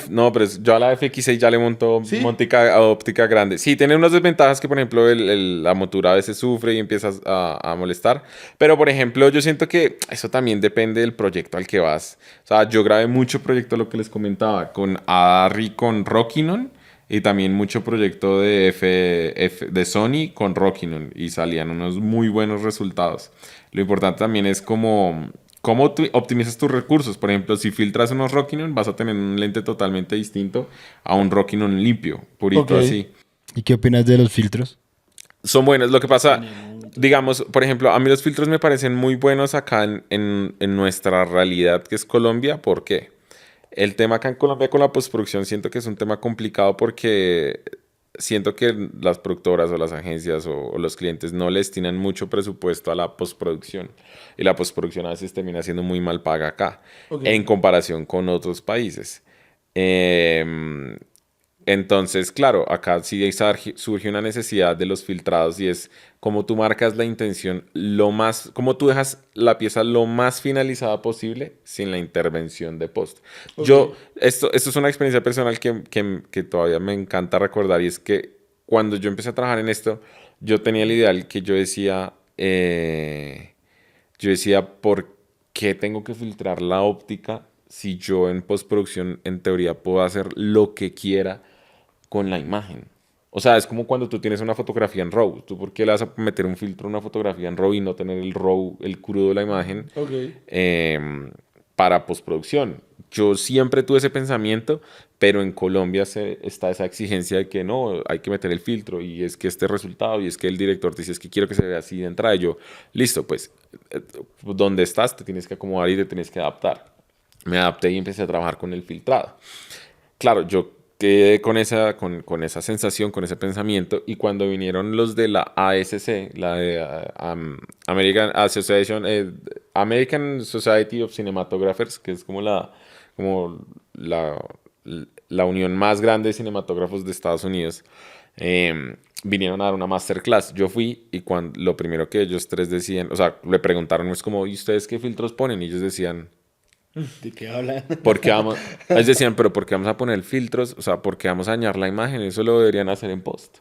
No, pero yo a la FX6 ya le monto ¿Sí? óptica grande. Sí, tiene unas desventajas que, por ejemplo, la montura a veces sufre y empieza a molestar. Pero, por ejemplo, yo siento que eso también depende del proyecto al que vas. O sea, yo grabé mucho proyecto, lo que les comentaba, con Arri, con Rokinon. Y también mucho proyecto de Sony con Rokinon. Y salían unos muy buenos resultados. Lo importante también es cómo tú optimizas tus recursos. Por ejemplo, si filtras unos Rokinon, vas a tener un lente totalmente distinto a un Rokinon limpio, purito Ok. así. ¿Y qué opinas de los filtros? Son buenos. Lo que pasa, digamos, por ejemplo, a mí los filtros me parecen muy buenos acá en nuestra realidad, que es Colombia. ¿Por qué? El tema acá en Colombia con la postproducción siento que es un tema complicado porque siento que las productoras o las agencias o los clientes no le destinan mucho presupuesto a la postproducción. Y la postproducción a veces termina siendo muy mal paga acá, Ok. en comparación con otros países. Em, entonces, claro, acá sí surge una necesidad de los filtrados y es cómo tú marcas la intención cómo tú dejas la pieza lo más finalizada posible sin la intervención de post. Ok. Esto es una experiencia personal que todavía me encanta recordar y es que cuando yo empecé a trabajar en esto, yo tenía el ideal que yo decía, ¿por qué tengo que filtrar la óptica si yo en postproducción en teoría puedo hacer lo que quiera con la imagen? O sea, es como cuando tú tienes una fotografía en RAW. ¿Tú por qué le vas a meter un filtro a una fotografía en RAW y no tener el RAW, el crudo de la imagen, Ok. para postproducción? Yo siempre tuve ese pensamiento, pero en Colombia está esa exigencia de que no, hay que meter el filtro y es que este resultado y es que el director te dice es que quiero que se vea así de entrada. Y yo, listo, pues, donde estás te tienes que acomodar y te tienes que adaptar. Me adapté y empecé a trabajar con el filtrado. Claro, yo quedé con esa sensación, con ese pensamiento, y cuando vinieron los de la ASC, la de American Society of Cinematographers, que es como como la, la unión más grande de cinematógrafos de Estados Unidos, vinieron a dar una masterclass. Yo fui y lo primero que ellos tres decían, o sea, le preguntaron, es como, ¿y ustedes qué filtros ponen? Y ellos decían, ¿De qué hablan? ellos decían, pero ¿por qué vamos a poner filtros? O sea, ¿por qué vamos a dañar la imagen? Eso lo deberían hacer en post.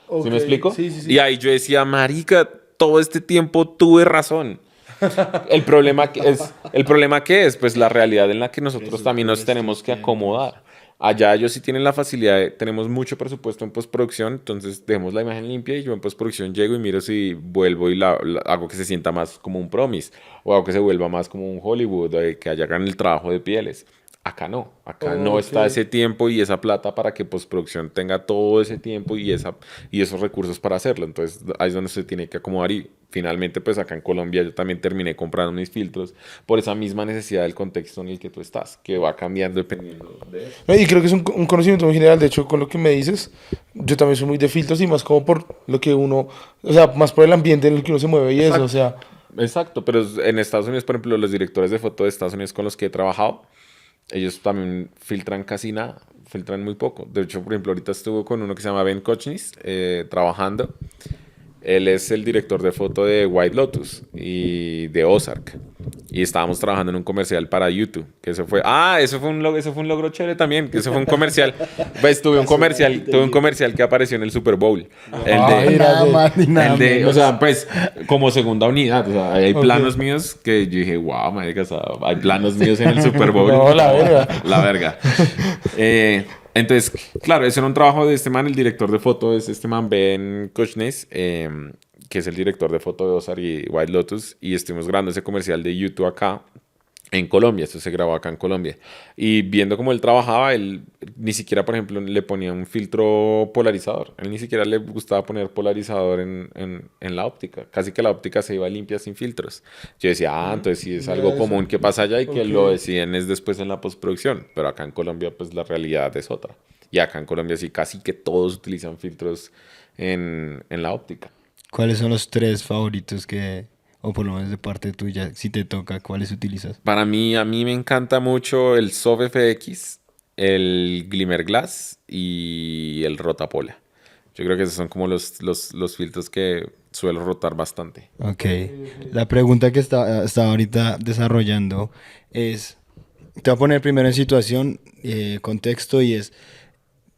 Ok. ¿Sí me explico? Sí, sí, sí. Y ahí yo decía, marica, todo este tiempo tuve razón. El problema que es, pues la realidad en la que nosotros también nos tenemos que acomodar. Allá ellos sí tienen la facilidad, tenemos mucho presupuesto en postproducción, entonces dejemos la imagen limpia y yo en postproducción llego y miro si vuelvo y hago que se sienta más como un Promise o hago que se vuelva más como un Hollywood, que hagan el trabajo de pieles. Acá no, no está Ok. ese tiempo y esa plata para que postproducción tenga todo ese tiempo y esos recursos para hacerlo. Entonces ahí es donde se tiene que acomodar y finalmente pues acá en Colombia yo también terminé comprando mis filtros por esa misma necesidad del contexto en el que tú estás, que va cambiando dependiendo de eso. No, y creo que es un conocimiento muy general. De hecho, con lo que me dices, yo también soy muy de filtros y más como por lo que uno, o sea, más por el ambiente en el que uno se mueve y eso, o sea. Exacto, pero en Estados Unidos, por ejemplo, los directores de foto de Estados Unidos con los que he trabajado, ellos también filtran casi nada, filtran muy poco. De hecho, por ejemplo, ahorita estuve con uno que se llama Ben Kochnis, trabajando. Él es el director de foto de White Lotus y de Ozark. Y estábamos trabajando en un comercial para YouTube. Que eso fue un logro chévere también. Que eso fue un comercial. Pues tuve un comercial que apareció en el Super Bowl. Ay, Nada más ni nada menos. O sea, pues como segunda unidad. O sea, hay Ok. planos míos que yo dije, wow, marica, o sea, hay planos míos en el Super Bowl. No, la verga. La verga. Entonces, claro, ese era un trabajo de este man, el director de foto es este man Ben Kochnes, que es el director de foto de Ozark y White Lotus, y estuvimos grabando ese comercial de YouTube acá, en Colombia, esto se grabó acá en Colombia. Y viendo cómo él trabajaba, él ni siquiera, por ejemplo, le ponía un filtro polarizador. Él ni siquiera le gustaba poner polarizador en la óptica. Casi que la óptica se iba limpia sin filtros. Yo decía, entonces sí es Mira algo eso. común que pasa allá y que Ok. lo deciden es después en la postproducción. Pero acá en Colombia, pues la realidad es otra. Y acá en Colombia sí casi que todos utilizan filtros en la óptica. ¿Cuáles son los tres favoritos que, o por lo menos de parte tuya, si te toca, cuáles utilizas? Para mí, a mí me encanta mucho el SOF FX, el Glimmer Glass y el Rotapola. Yo creo que esos son como los filtros que suelo rotar bastante. Ok. La pregunta que estaba ahorita desarrollando es, te voy a poner primero en situación, contexto, y es,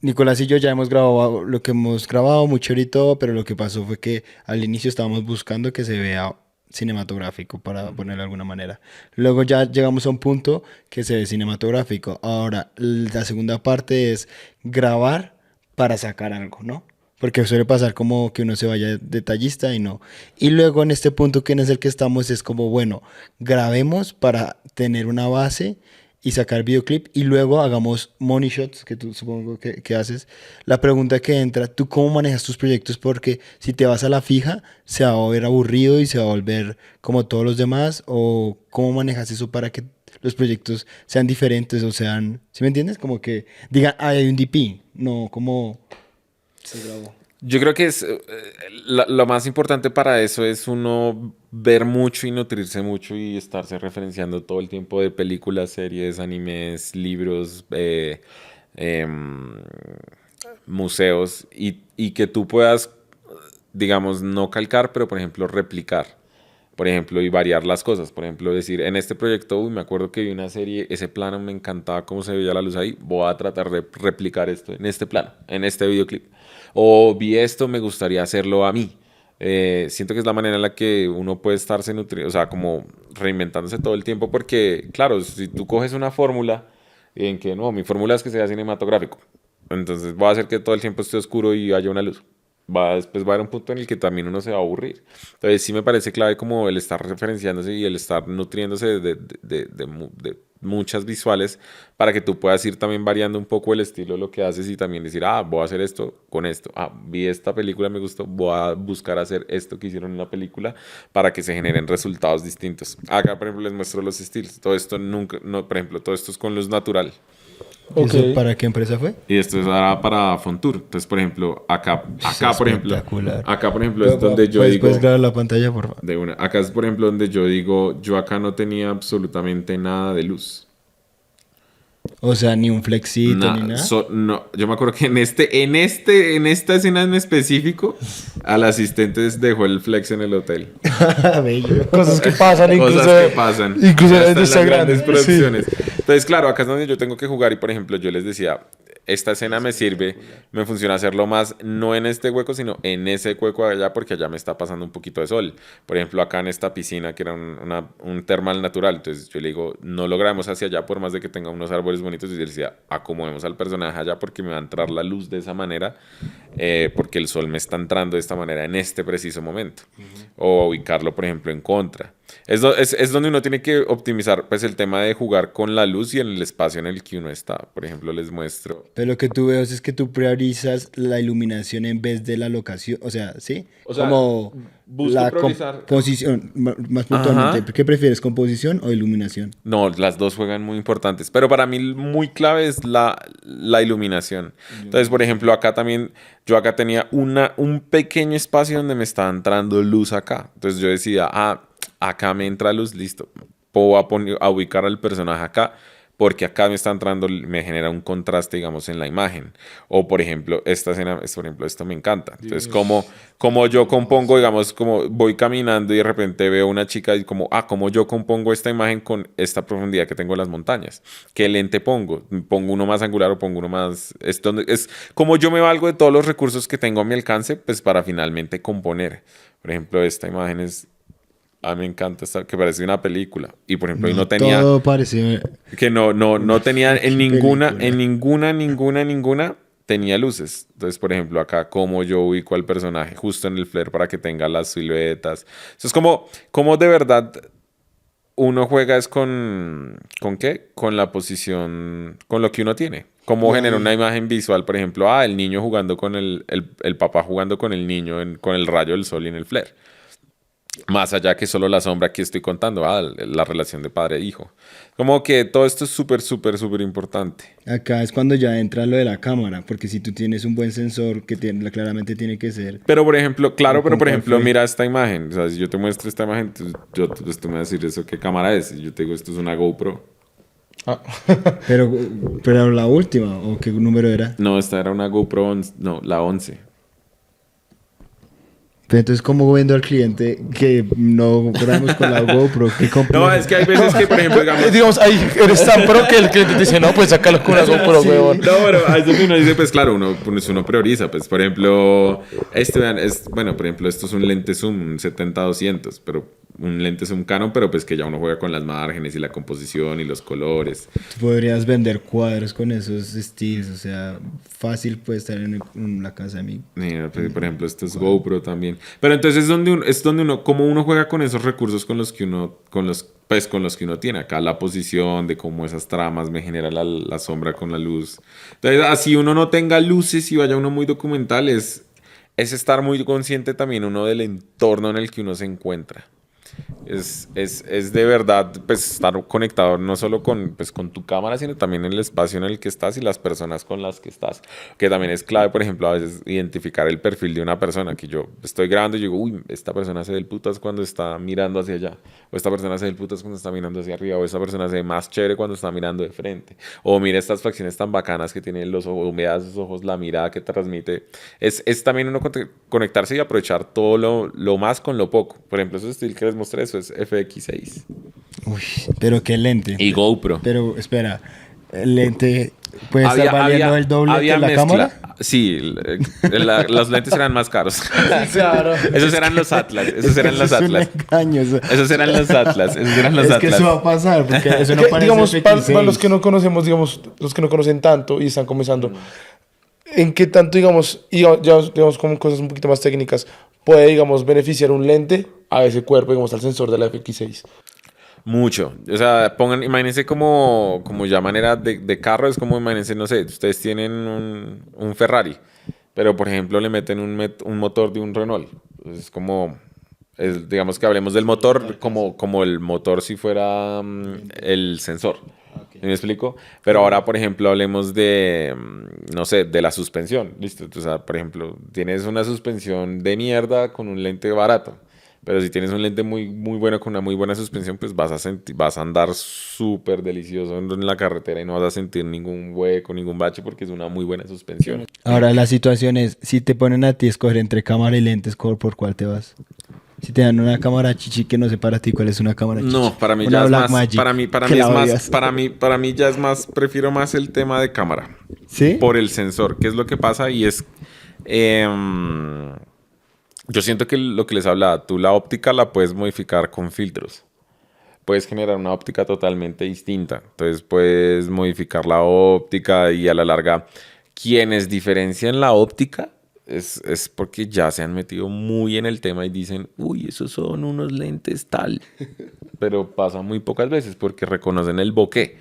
Nicolás y yo ya hemos grabado lo que hemos grabado, muy chévere y todo, pero lo que pasó fue que al inicio estábamos buscando que se vea cinematográfico, para ponerlo de alguna manera. Luego ya llegamos a un punto que se ve cinematográfico. Ahora, la segunda parte es grabar para sacar algo, ¿no? Porque suele pasar como que uno se vaya detallista y no. Y luego en este punto que en es el que estamos es como, bueno, grabemos para tener una base y sacar videoclip y luego hagamos money shots, que tú supongo que haces. La pregunta que entra, ¿tú cómo manejas tus proyectos? Porque si te vas a la fija, se va a volver aburrido y se va a volver como todos los demás, o cómo manejas eso para que los proyectos sean diferentes o sean, ¿sí me entiendes? Como que digan, hay un DP, no como se grabó. Yo creo que es lo más importante para eso es uno ver mucho y nutrirse mucho y estarse referenciando todo el tiempo de películas, series, animes, libros, em, museos y que tú puedas, digamos, no calcar, pero por ejemplo replicar. Por ejemplo, y variar las cosas. Por ejemplo, decir, en este proyecto, uy, me acuerdo que vi una serie, ese plano me encantaba cómo se veía la luz ahí, voy a tratar de replicar esto en este plano, en este videoclip. O vi esto, me gustaría hacerlo a mí. Siento que es la manera en la que uno puede estarse nutriendo, o sea, como reinventándose todo el tiempo, porque, claro, si tú coges una fórmula en que no, mi fórmula es que sea cinematográfico, entonces voy a hacer que todo el tiempo esté oscuro y haya una luz. Después va a haber un punto en el que también uno se va a aburrir. Entonces sí me parece clave como el estar referenciándose y el estar nutriéndose de muchas visuales para que tú puedas ir también variando un poco el estilo de lo que haces y también decir, voy a hacer esto con esto. Vi esta película, me gustó, voy a buscar hacer esto que hicieron en la película para que se generen resultados distintos. Acá, por ejemplo, les muestro los estilos. Todo esto nunca, no, por ejemplo, todo esto es con luz natural. ¿Y Ok. eso para qué empresa fue? Y esto es ahora para Fontour. Entonces, por ejemplo, Espectacular. acá, por ejemplo, es donde yo digo, ¿Puedes grabar la pantalla, por favor? de una, acá es, por ejemplo, donde yo digo, yo acá no tenía absolutamente nada de luz. O sea, ni un flexito, ni nada. No, yo me acuerdo que en esta escena en específico, al asistente dejó el flex en el hotel. Bello. Cosas que pasan, incluso, Cosas que pasan. incluso Hasta en las Instagram. grandes Sí. producciones. Entonces, claro, acá es donde yo tengo que jugar y, por ejemplo, yo les decía, esta escena me sirve, me funciona hacerlo más, no en este hueco, sino en ese hueco allá, porque allá me está pasando un poquito de sol. Por ejemplo, acá en esta piscina, que era un termal natural, entonces yo le digo, no lo grabemos hacia allá, por más de que tenga unos árboles bonitos, y él decía, acomodemos al personaje allá, porque me va a entrar la luz de esa manera, porque el sol me está entrando de esta manera en este preciso momento. O ubicarlo, por ejemplo, en contra. Es donde uno tiene que optimizar pues, el tema de jugar con la luz y en el espacio en el que uno está. Por ejemplo, les muestro. Pero lo que tú ves es que tú priorizas la iluminación en vez de la locación. O sea, ¿sí? O sea, como busco la priorizar. composición, más puntualmente. Ajá. ¿Qué prefieres, composición o iluminación? No, las dos juegan muy importantes, pero para mí muy clave es la iluminación. Entonces, por ejemplo, acá también, yo acá tenía un pequeño espacio donde me estaba entrando luz acá. Entonces yo decía, acá me entra luz, listo. Puedo a ubicar al personaje acá, porque acá me está entrando, me genera un contraste, digamos, en la imagen. O, por ejemplo, esta escena, por ejemplo, esto me encanta. Entonces, como yo compongo, digamos, como voy caminando y de repente veo una chica y como yo compongo esta imagen con esta profundidad que tengo en las montañas. ¿Qué lente pongo? ¿Pongo uno más angular o pongo uno más...? Es como yo me valgo de todos los recursos que tengo a mi alcance, pues para finalmente componer. Por ejemplo, esta imagen es... A mí me encanta esta, que parece una película. Y por ejemplo, ahí no tenía... Todo parece... Que no tenía en Película. ninguna tenía luces. Entonces, por ejemplo, acá como yo ubico al personaje justo en el flare para que tenga las siluetas. Eso es como de verdad uno juega es ¿con qué? Con la posición, con lo que uno tiene. Cómo genera una imagen visual, por ejemplo, el niño jugando con el papá jugando con el niño con el rayo del sol y en el flare. Más allá que solo la sombra que estoy contando, la relación de padre e hijo. Como que todo esto es súper, súper, súper importante. Acá es cuando ya entra lo de la cámara, porque si tú tienes un buen sensor, claramente tiene que ser... Pero por ejemplo, claro, pero por ejemplo, fue? mira esta imagen. O sea, si yo te muestro esta imagen, tú me vas a decir eso, ¿qué cámara es? Y yo te digo, esto es una GoPro. Ah. pero la última, ¿o qué número era? No, esta era una GoPro, no, la 11. Pero entonces, ¿cómo vendo al cliente que no grabamos con la GoPro? ¿Qué complejo? No, es que hay veces que, por ejemplo, Digamos, ahí eres tan pro que el cliente te dice, no, pues sácalo con una GoPro, Sí. huevón. No, pero a eso que uno dice, pues claro, uno prioriza. Pues, por ejemplo, bueno, por ejemplo, esto es un lente zoom, un 70-200, pero un lente zoom Canon, pero pues que ya uno juega con las márgenes y la composición y los colores. Tú podrías vender cuadros con esos estilos, o sea, fácil puede estar en la casa de mi... Mira, pues, por ejemplo, esto es GoPro también. Pero entonces es donde uno, como uno juega con esos recursos con los que uno tiene acá, la posición de cómo esas tramas me generan la sombra con la luz. Entonces, así uno no tenga luces y vaya uno muy documental, es estar muy consciente también uno del entorno en el que uno se encuentra. Es de verdad pues, estar conectado no solo con tu cámara, sino también en el espacio en el que estás y las personas con las que estás. Que también es clave, por ejemplo, a veces identificar el perfil de una persona. Que yo estoy grabando y digo, uy, esta persona se ve el putas cuando está mirando hacia allá. O esta persona se ve el putas cuando está mirando hacia arriba. O esta persona se ve más chévere cuando está mirando de frente. O mira estas facciones tan bacanas que tienen los ojos, humedad de sus ojos, la mirada que transmite. Es también uno conectarse y aprovechar todo lo más con lo poco. Por ejemplo, ese estilo que les mostré, eso es FX6. Uy, pero qué lente. Y GoPro. Pero espera, el lente puede estar valiendo el doble que la mezcla. cámara. Sí, los lentes eran más caros. Claro. Esos eran los Atlas. Esos eran los Eso es un Atlas. engaño, eso. Esos eran los Atlas. Esos eran los Es Atlas. que eso va a pasar, porque eso no Que, parece digamos, FX6. para los que no conocemos, digamos, los que no conocen tanto y están comenzando, ¿en qué tanto, digamos, y ya, digamos, como cosas un poquito más técnicas, puede, digamos, beneficiar un lente a ese cuerpo, digamos, al sensor de la FX6? Mucho. O sea, imagínense como ya manera de carro, es como, imagínense, no sé, ustedes tienen un Ferrari, pero por ejemplo le meten un motor de un Renault. Es como, digamos que hablemos del motor como el motor si fuera el sensor. ¿Sí me explico? Pero ahora, por ejemplo, hablemos de, no sé, de la suspensión. ¿Listo? O sea, por ejemplo, tienes una suspensión de mierda con un lente barato. Pero si tienes un lente muy, muy bueno con una muy buena suspensión, pues vas a andar súper delicioso en la carretera y no vas a sentir ningún hueco, ningún bache porque es una muy buena suspensión. Ahora la situación es, si te ponen a ti a escoger entre cámara y lentes, ¿por cuál te vas? Si te dan una cámara chichi que no sé para ti cuál es una cámara chichi. No, para mí Una ya es más, Blackmagic, para mí que es la más, odias. para mí ya es más, prefiero más el tema de cámara. ¿Sí? Por el sensor. ¿Qué es lo que pasa? Y es, yo siento que lo que les hablaba, tú la óptica la puedes modificar con filtros. Puedes generar una óptica totalmente distinta. Entonces puedes modificar la óptica y a la larga, quienes diferencian la óptica es porque ya se han metido muy en el tema y dicen, uy, esos son unos lentes tal. Pero pasa muy pocas veces porque reconocen el bokeh.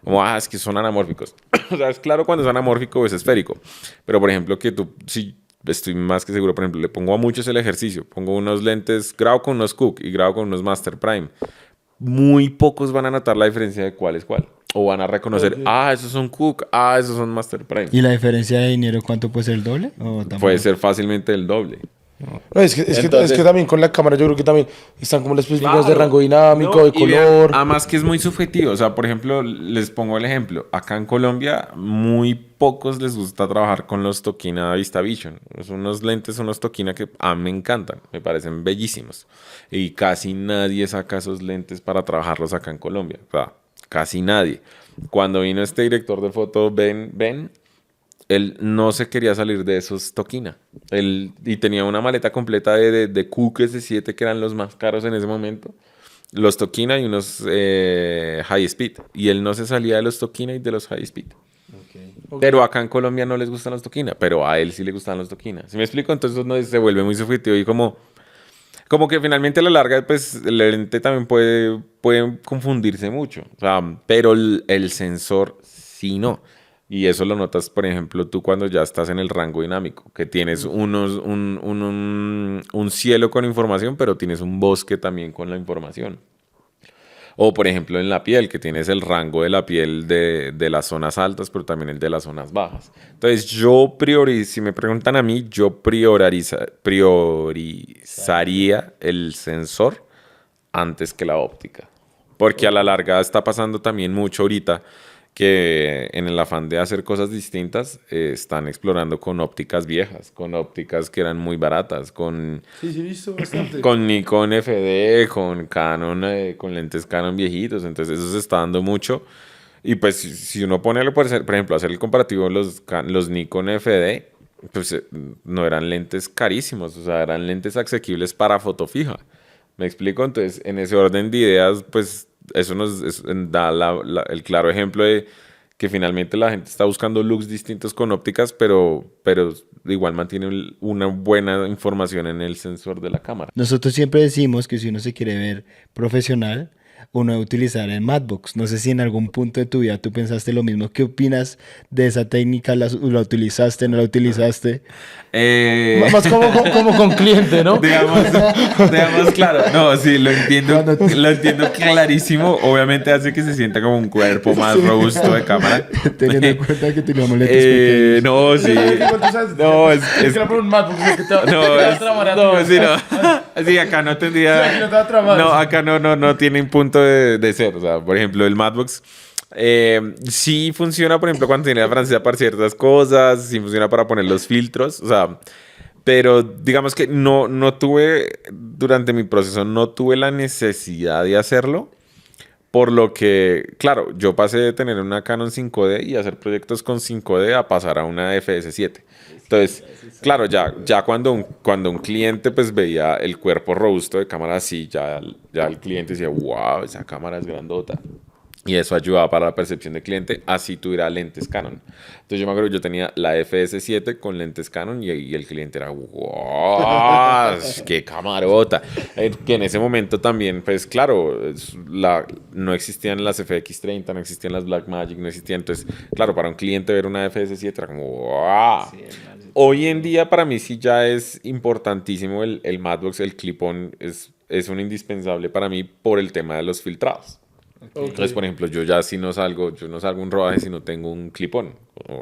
Como, es que son anamórficos. O sea, es claro cuando es anamórfico o es esférico. Pero, por ejemplo, que tú, si estoy más que seguro, por ejemplo, le pongo a muchos el ejercicio. Pongo unos lentes, grabo con unos Cooke y grabo con unos Master Prime. Muy pocos van a notar la diferencia de cuál es cuál. O van a reconocer, esos son Cooke, esos son Master Prime. ¿Y la diferencia de dinero cuánto puede ser el doble? ¿O tampoco? Puede ser fácilmente el doble. No, es que también con la cámara yo creo que también están como las especificaciones de Claro. rango dinámico, No, de y vean, color. además que es muy subjetivo. O sea, por ejemplo, les pongo el ejemplo. Acá en Colombia, muy pocos les gusta trabajar con los Tokina VistaVision. Son unos lentes, unos Tokina que a mí me encantan. Me parecen bellísimos. Y casi nadie saca esos lentes para trabajarlos acá en Colombia. O sea, casi nadie. Cuando vino este director de foto, Ben, él no se quería salir de esos Tokina. Y tenía una maleta completa de Cooke S7 que eran los más caros en ese momento. Los Tokina y unos High Speed. Y él no se salía de los Tokina y de los High Speed. Okay. Pero acá en Colombia no les gustan los Tokina. Pero a él sí le gustan los Tokina. ¿Sí me explico? Entonces no, se vuelve muy subjetivo y como... como que finalmente a la larga, pues el lente también puede confundirse mucho. O sea, pero el sensor sí no. Y eso lo notas, por ejemplo, tú cuando ya estás en el rango dinámico, que tienes un cielo con información, pero tienes un bosque también con la información. O, por ejemplo, en la piel, que tienes el rango de la piel de las zonas altas, pero también el de las zonas bajas. Entonces, si me preguntan a mí, yo priorizaría el sensor antes que la óptica. Porque a la larga está pasando también mucho ahorita que en el afán de hacer cosas distintas están explorando con ópticas viejas, con ópticas que eran muy baratas, Sí, sí, he visto bastante. con Nikon FD, con Canon, con lentes Canon viejitos, entonces eso se está dando mucho. Y pues si uno pone, por ejemplo, hacer el comparativo, los Nikon FD, pues no eran lentes carísimos, o sea, eran lentes asequibles para foto fija. ¿Me explico? Entonces, en ese orden de ideas, pues eso nos da el claro ejemplo de que finalmente la gente está buscando looks distintos con ópticas, pero igual mantiene una buena información en el sensor de la cámara. Nosotros siempre decimos que si uno se quiere ver profesional, uno debe utilizar el Madbox. No sé si en algún punto de tu vida tú pensaste lo mismo. ¿Qué opinas de esa técnica? ¿La utilizaste, no la utilizaste? Más como con cliente, ¿no? Digamos, claro, no, sí, lo entiendo clarísimo. Obviamente hace que se sienta como un cuerpo más robusto de cámara. Teniendo en cuenta que teníamos lentes pequeños. No, sí. No, es que era por un Mac, porque te no, sí, no. Sí, acá no tendría. Sí, aquí no te va a tramar. No, acá no tiene un punto de ser. O sea, por ejemplo, el Madbox sí funciona, por ejemplo, cuando tiene la francesa para ciertas cosas, sí funciona para poner los filtros, o sea, pero digamos que no tuve, durante mi proceso, no tuve la necesidad de hacerlo, por lo que, claro, yo pasé de tener una Canon 5D y hacer proyectos con 5D a pasar a una FS7. Entonces, claro, ya cuando un cliente pues veía el cuerpo robusto de cámara así, ya el cliente decía, wow, esa cámara es grandota. Y eso ayudaba para la percepción del cliente, así tuviera lentes Canon. Entonces yo me acuerdo, yo tenía la FS7 con lentes Canon y el cliente era, ¡wow! ¡Qué camarota! Que en ese momento también, pues claro, no existían las FX30, no existían las Blackmagic, no existían. Entonces, claro, para un cliente ver una FS7 era como, ¡wow! Sí, hoy en día para mí sí ya es importantísimo el Madbox, el clip-on es un indispensable para mí por el tema de los filtrados. Okay. Entonces, por ejemplo, yo ya yo no salgo un rodaje si no tengo un clip-on,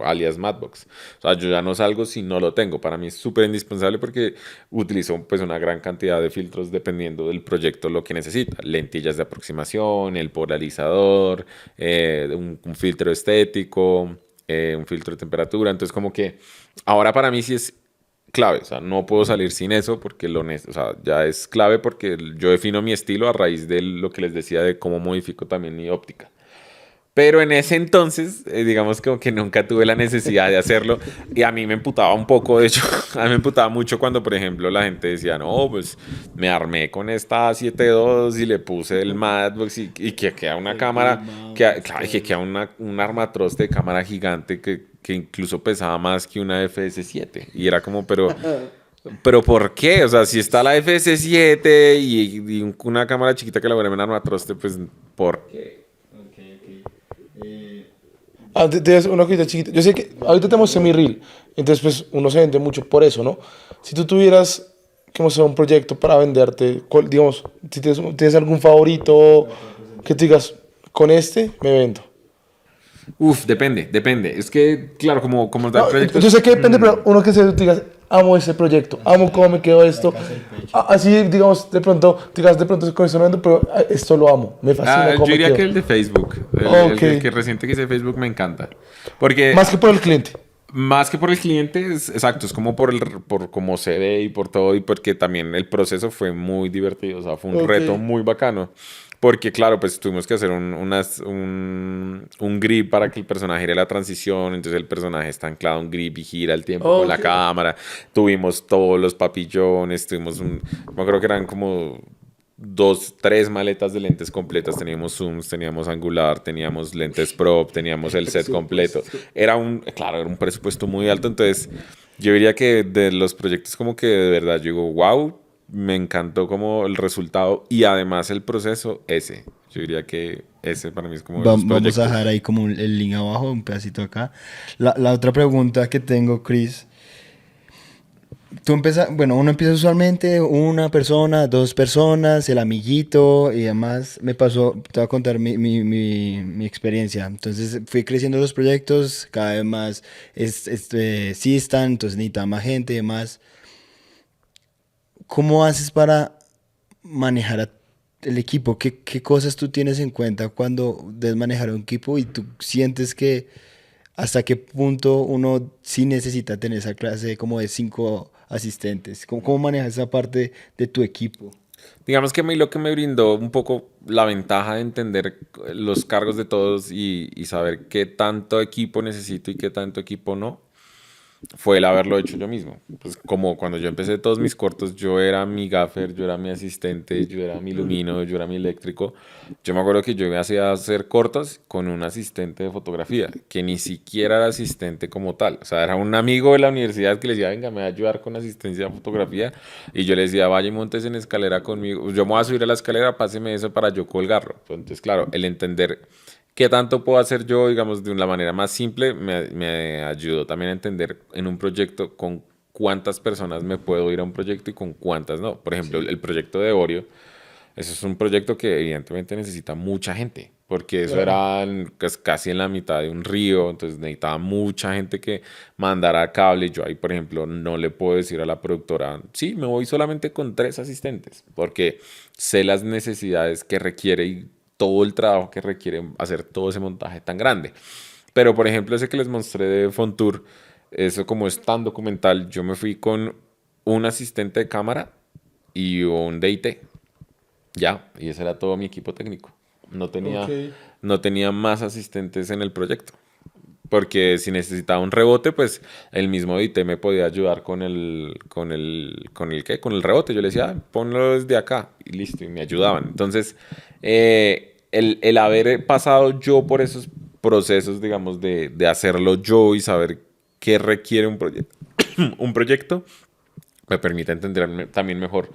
alias Madbox. O sea, yo ya no salgo si no lo tengo. Para mí es súper indispensable porque utilizo pues una gran cantidad de filtros dependiendo del proyecto lo que necesita. Lentillas de aproximación, el polarizador, un filtro estético, un filtro de temperatura. Entonces, como que ahora para mí sí es clave, o sea, no puedo salir sin eso porque o sea, ya es clave porque yo defino mi estilo a raíz de lo que les decía de cómo modifico también mi óptica. Pero en ese entonces, digamos como que nunca tuve la necesidad de hacerlo y a mí me emputaba un poco, de hecho, a mí me emputaba mucho cuando, por ejemplo, la gente decía, no, pues me armé con esta 7.2 y le puse el Madbox y que queda una cámara, claro, que queda un armatroste de cámara gigante que incluso pesaba más que una FS7 y era como, pero ¿por qué? O sea, si está la FS7 y una cámara chiquita que la vuelve en armatroste, pues ¿por qué? Tienes una cosita chiquita. Yo sé que ahorita tenemos semi-reel, entonces pues uno se vende mucho por eso, ¿no? Si tú tuvieras que mostrar un proyecto para venderte, digamos, si tienes algún favorito que te digas, con este me vendo. Uf, depende. Es que, claro, como tal no, proyecto... Yo sé que depende, pero uno que se digas, amo ese proyecto, amo cómo me quedó esto. Así, digamos, de pronto con esto no vendo, pero esto lo amo, me fascina cómo yo diría quedó. que el de Facebook, el que reciente que hice de Facebook me encanta. Porque... Más que por el cliente. Más que por el cliente, exacto, es como por cómo se ve y por todo, y porque también el proceso fue muy divertido, o sea, fue un reto muy bacano. Porque, claro, pues tuvimos que hacer un grip para que el personaje gire la transición. Entonces el personaje está anclado a un grip y gira el tiempo con la cámara. Tuvimos todos los papillones, me acuerdo que eran como 3 maletas de lentes completas. Teníamos zooms, teníamos angular, teníamos lentes prop, teníamos el set completo. Era un presupuesto muy alto. Entonces yo diría que de los proyectos como que de verdad yo digo, wow, me encantó como el resultado y además el proceso, ese. Yo diría que ese para mí es como de los Vamos a proyectos. dejar ahí como el link abajo, un pedacito acá. La otra pregunta que tengo, Chris. Tú empiezas, bueno, uno empieza usualmente una persona, dos personas, el amiguito y demás. Me pasó, te voy a contar mi experiencia. Entonces fui creciendo los proyectos, cada vez más sí están, entonces necesitaba más gente y demás. ¿Cómo haces para manejar el equipo? ¿Qué cosas tú tienes en cuenta cuando debes manejar un equipo y tú sientes que hasta qué punto uno sí necesita tener esa clase como de 5 asistentes? ¿Cómo manejas esa parte de tu equipo? Digamos que a mí lo que me brindó un poco la ventaja de entender los cargos de todos y saber qué tanto equipo necesito y qué tanto equipo no, fue el haberlo hecho yo mismo. Pues como cuando yo empecé todos mis cortos, yo era mi gaffer, yo era mi asistente, yo era mi lumino, yo era mi eléctrico. Yo me acuerdo que yo me hacía hacer cortos con un asistente de fotografía, que ni siquiera era asistente como tal. O sea, era un amigo de la universidad que le decía, venga, me va a ayudar con asistencia de fotografía. Y yo le decía, vaya y montes en escalera conmigo. Yo me voy a subir a la escalera, páseme eso para yo colgarlo. Entonces, claro, el entender ¿qué tanto puedo hacer yo, digamos, de una manera más simple? Me ayudó también a entender en un proyecto con cuántas personas me puedo ir a un proyecto y con cuántas no. Por ejemplo, el proyecto de Oreo, eso es un proyecto que evidentemente necesita mucha gente, porque eso Claro. era casi en la mitad de un río, entonces necesitaba mucha gente que mandara cable. Yo ahí, por ejemplo, no le puedo decir a la productora, sí, me voy solamente con 3 asistentes, porque sé las necesidades que requiere y todo el trabajo que requiere hacer todo ese montaje tan grande. Pero, por ejemplo, ese que les mostré de Fontour, eso como es tan documental, yo me fui con un asistente de cámara y un DIT. Ya, y ese era todo mi equipo técnico. No Ok. tenía, no tenía más asistentes en el proyecto. Porque si necesitaba un rebote, pues el mismo DIT me podía ayudar ¿qué? Con el rebote. Yo le decía, "Ah, ponlo desde acá", y listo, y me ayudaban. Entonces, el haber pasado yo por esos procesos, digamos, de hacerlo yo y saber qué requiere un proyecto, me permite entender también mejor.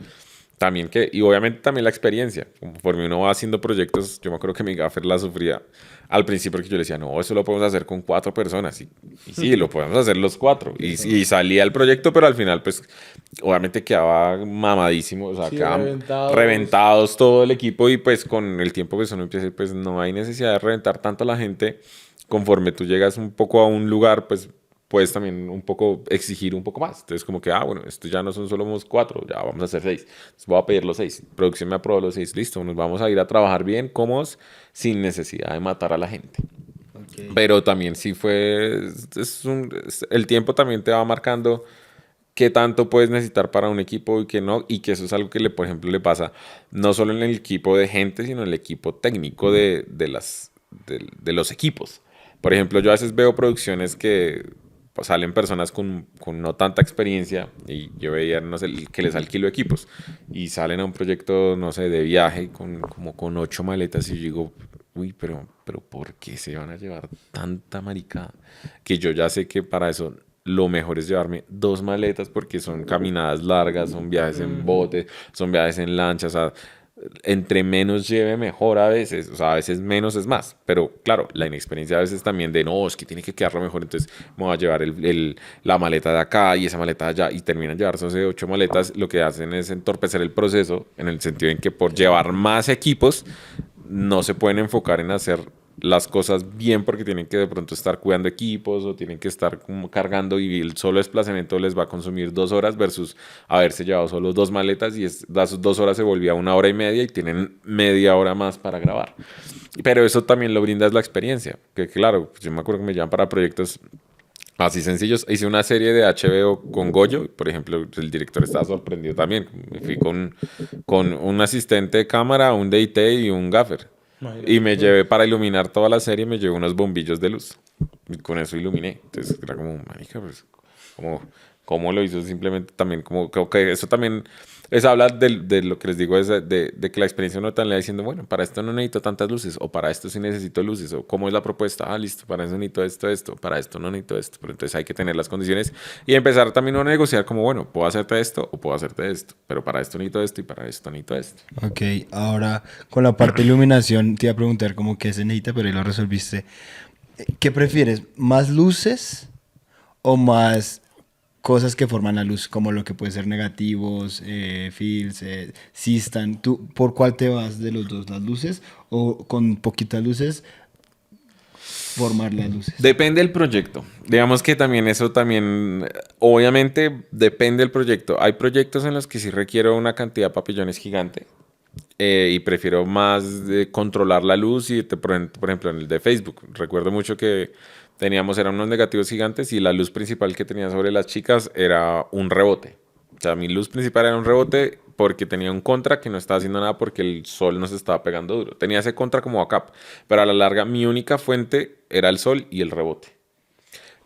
También y obviamente también la experiencia. Conforme uno va haciendo proyectos, yo me acuerdo que mi gaffer la sufría al principio porque yo le decía, no, eso lo podemos hacer con 4 personas. Y sí, lo podemos hacer los 4. Y salía el proyecto, pero al final, pues, obviamente quedaba mamadísimo, o sea, Sí, quedaban reventados. reventados todo el equipo y pues con el tiempo que uno empieza, pues no hay necesidad de reventar tanto a la gente. Conforme tú llegas un poco a un lugar, pues puedes también un poco exigir un poco más. Entonces, como que, bueno, esto ya no son solo 4, ya vamos a hacer 6. Entonces, voy a pedir los 6. Producción me aprobó los 6. Listo, nos vamos a ir a trabajar bien, cómodos, sin necesidad de matar a la gente. Ok. Pero también sí el tiempo también te va marcando qué tanto puedes necesitar para un equipo y qué no, y que eso es algo que, por ejemplo, le pasa no solo en el equipo de gente, sino en el equipo técnico de los equipos. Por ejemplo, yo a veces veo producciones que pues, salen personas con no tanta experiencia y yo veía, no sé, que les alquilo equipos y salen a un proyecto, no sé, de viaje como con 8 maletas y yo digo, uy, pero ¿por qué se van a llevar tanta maricada? Que yo ya sé que para eso lo mejor es llevarme 2 maletas porque son caminadas largas, son viajes en bote, son viajes en lancha, o sea, entre menos lleve mejor a veces, o sea, a veces menos es más, pero claro, la inexperiencia a veces también de no, es que tiene que quedarlo mejor, entonces me voy a llevar la maleta de acá y esa maleta de allá y terminan llevándose 8 maletas, lo que hacen es entorpecer el proceso en el sentido en que por llevar más equipos no se pueden enfocar en hacer las cosas bien porque tienen que de pronto estar cuidando equipos o tienen que estar como cargando y el solo desplazamiento les va a consumir 2 horas versus haberse llevado solo 2 maletas y esas 2 horas se volvía 1 hora y media y tienen media hora más para grabar. Pero eso también lo brinda es la experiencia, que claro, pues yo me acuerdo que me llaman para proyectos así sencillos. Hice una serie de HBO con Goyo, por ejemplo, el director estaba sorprendido también. Me fui con un asistente de cámara, un DT y un gaffer. Y Imagínate me tú. llevé para iluminar toda la serie, me llevé unos bombillos de luz. Y con eso iluminé. Entonces era como, marica, pues, como, ¿cómo lo hizo? Simplemente también, como que eso también Les habla de lo que les digo, es de que la experiencia no tan le va diciendo, bueno, para esto no necesito tantas luces, o para esto sí necesito luces, o cómo es la propuesta, ah, listo, para eso necesito esto, para esto no necesito esto, pero entonces hay que tener las condiciones y empezar también a negociar como, bueno, puedo hacerte esto o puedo hacerte esto, pero para esto necesito esto y para esto necesito esto. Ok, ahora con la parte de iluminación te iba a preguntar como qué se necesita, pero ahí lo resolviste. ¿Qué prefieres? ¿Más luces o más cosas que forman la luz? Como lo que puede ser negativos, fields, sistan. ¿Tú por cuál te vas de los dos? ¿Las luces o con poquitas luces formar las luces? Depende del proyecto. Digamos que también eso también, obviamente depende del proyecto. Hay proyectos en los que sí requiero una cantidad de papillones gigante y prefiero más controlar la luz y por ejemplo en el de Facebook. Recuerdo mucho que eran unos negativos gigantes y la luz principal que tenía sobre las chicas era un rebote. O sea, mi luz principal era un rebote porque tenía un contra que no estaba haciendo nada porque el sol no se estaba pegando duro. Tenía ese contra como backup, pero a la larga mi única fuente era el sol y el rebote.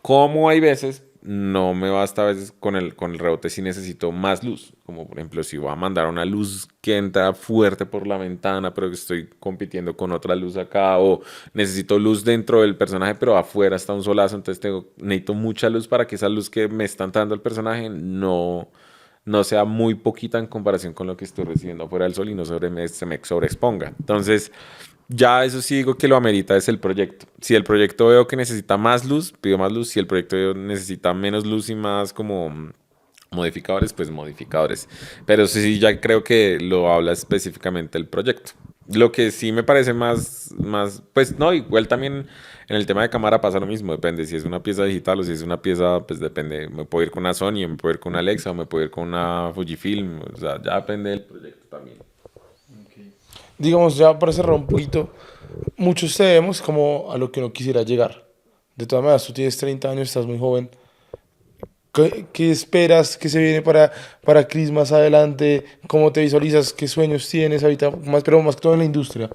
Como hay veces, no me basta a veces con el rebote si necesito más luz. Como por ejemplo, si voy a mandar una luz que entra fuerte por la ventana, pero que estoy compitiendo con otra luz acá, o necesito luz dentro del personaje, pero afuera está un solazo, entonces necesito mucha luz para que esa luz que me está entrando el personaje no sea muy poquita en comparación con lo que estoy recibiendo afuera del sol y no se me sobreexponga. Entonces, ya eso sí digo que lo amerita es el proyecto. Si el proyecto veo que necesita más luz, pido más luz. Si el proyecto necesita menos luz y más como modificadores, pues modificadores. Pero sí, ya creo que lo habla específicamente el proyecto. Lo que sí me parece pues no, igual también en el tema de cámara pasa lo mismo, depende si es una pieza digital o si es una pieza, pues depende, me puedo ir con una Sony, me puedo ir con una Alexa o me puedo ir con una Fujifilm, o sea, ya depende del proyecto también. Digamos, ya para cerrar un poquito, muchos tenemos como a lo que uno quisiera llegar. De todas maneras, tú tienes 30 años, estás muy joven. ¿Qué esperas que se viene para Chris más adelante? ¿Cómo te visualizas? ¿Qué sueños tienes ahorita? Más, pero más que todo en la industria.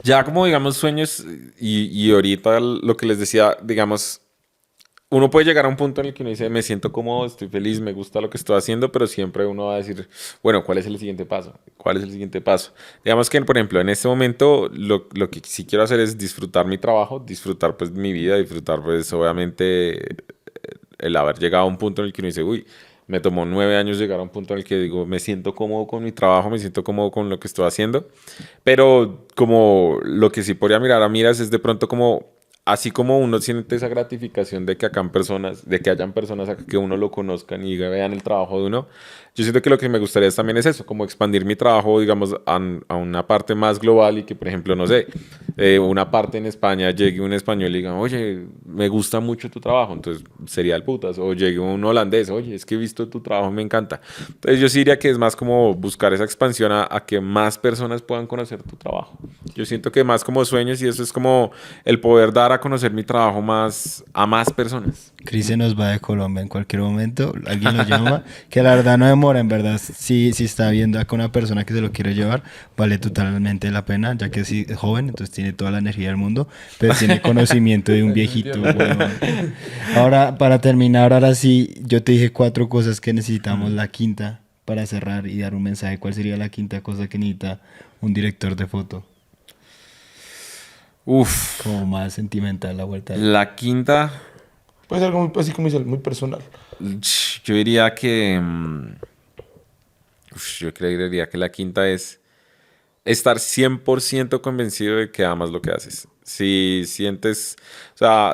Ya como digamos sueños y ahorita lo que les decía, digamos, uno puede llegar a un punto en el que uno dice, me siento cómodo, estoy feliz, me gusta lo que estoy haciendo, pero siempre uno va a decir, bueno, ¿cuál es el siguiente paso? ¿Cuál es el siguiente paso? Digamos que, por ejemplo, en este momento lo que sí quiero hacer es disfrutar mi trabajo, disfrutar pues mi vida, disfrutar pues obviamente el haber llegado a un punto en el que uno dice, uy, me tomó 9 años llegar a un punto en el que digo, me siento cómodo con mi trabajo, me siento cómodo con lo que estoy haciendo, pero como lo que sí podría mirar a miras es de pronto como así como uno siente esa gratificación de que de que hayan personas acá que uno lo conozcan y vean el trabajo de uno, yo siento que lo que me gustaría también es eso, como expandir mi trabajo, digamos, a una parte más global y que, por ejemplo, no sé, una parte en España llegue un español y diga, oye, me gusta mucho tu trabajo, entonces sería el putas, o llegue un holandés, oye, es que he visto tu trabajo, me encanta. Entonces yo sí diría que es más como buscar esa expansión a que más personas puedan conocer tu trabajo. Yo siento que más como sueños y eso es como el poder dar a conocer mi trabajo a más personas. Chris se nos va de Colombia en cualquier momento, alguien lo llama, que la verdad no demora, en verdad, si está viendo acá una persona que se lo quiere llevar, vale totalmente la pena, ya que sí es joven, entonces tiene toda la energía del mundo, pero tiene conocimiento de un viejito, huevón. Ahora, para terminar, ahora sí, yo te dije 4 cosas que necesitamos, la quinta, para cerrar y dar un mensaje. ¿Cuál sería la quinta cosa que necesita un director de foto? Uf, Como más sentimental la vuelta. la quinta, Puede ser algo muy, así como dice, muy personal. yo diría que... yo creería que la quinta es estar 100% convencido de que amas lo que haces. Si sientes, o sea,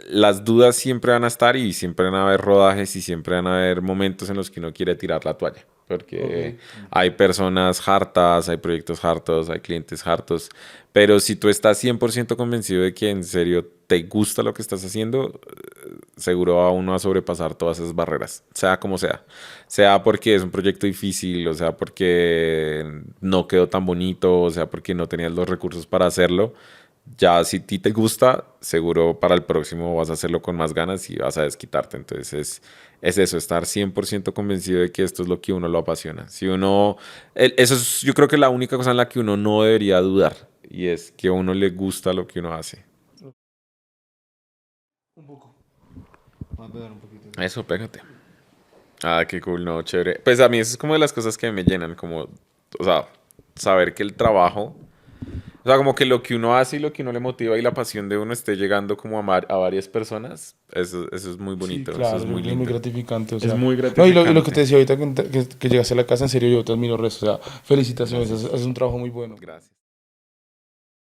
las dudas siempre van a estar y siempre van a haber rodajes y siempre van a haber momentos en los que uno quiere tirar la toalla. Porque hay personas hartas, hay proyectos hartos, hay clientes hartos. Pero si tú estás 100% convencido de que en serio te gusta lo que estás haciendo, seguro va uno a sobrepasar todas esas barreras, sea como sea. Sea porque es un proyecto difícil, o sea porque no quedó tan bonito, o sea porque no tenías los recursos para hacerlo. Ya si a ti te gusta, seguro para el próximo vas a hacerlo con más ganas y vas a desquitarte. Entonces es eso, estar 100% convencido de que esto es lo que uno lo apasiona. Si uno, eso es yo creo que la única cosa en la que uno no debería dudar y es que a uno le gusta lo que uno hace. Un poco. Voy a pegar un poquito. Eso, pégate. Ah, qué cool, no, chévere. Pues a mí eso es como de las cosas que me llenan, como, o sea, saber que el trabajo, o sea, como que lo que uno hace y lo que uno le motiva y la pasión de uno esté llegando como a varias personas, eso es muy Sí, bonito, eso claro, es yo muy creo que es muy lindo. gratificante, o Es sea. muy No, y lo que te gratificante. decía ahorita que llegaste a la casa, en serio, yo te admiro el resto, o sea, felicitaciones, Gracias, haces un trabajo muy bueno. gracias.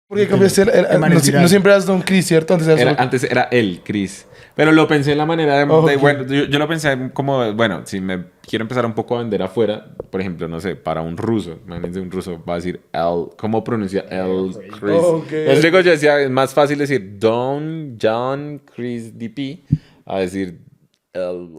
Porque cambiaste, El man no, es no viral. siempre eras Don Chris, ¿cierto? Antes eras solo... Antes era él, Chris. Pero lo pensé en la manera Oh, ok. bueno, yo lo pensé como, bueno, si me quiero empezar un poco a vender afuera, por ejemplo, no sé, para un ruso, imagínense un ruso va a decir el, ¿cómo pronuncia el Chris? Oh, ok. Entonces luego yo decía, es más fácil decir Don John Chris DP a decir el,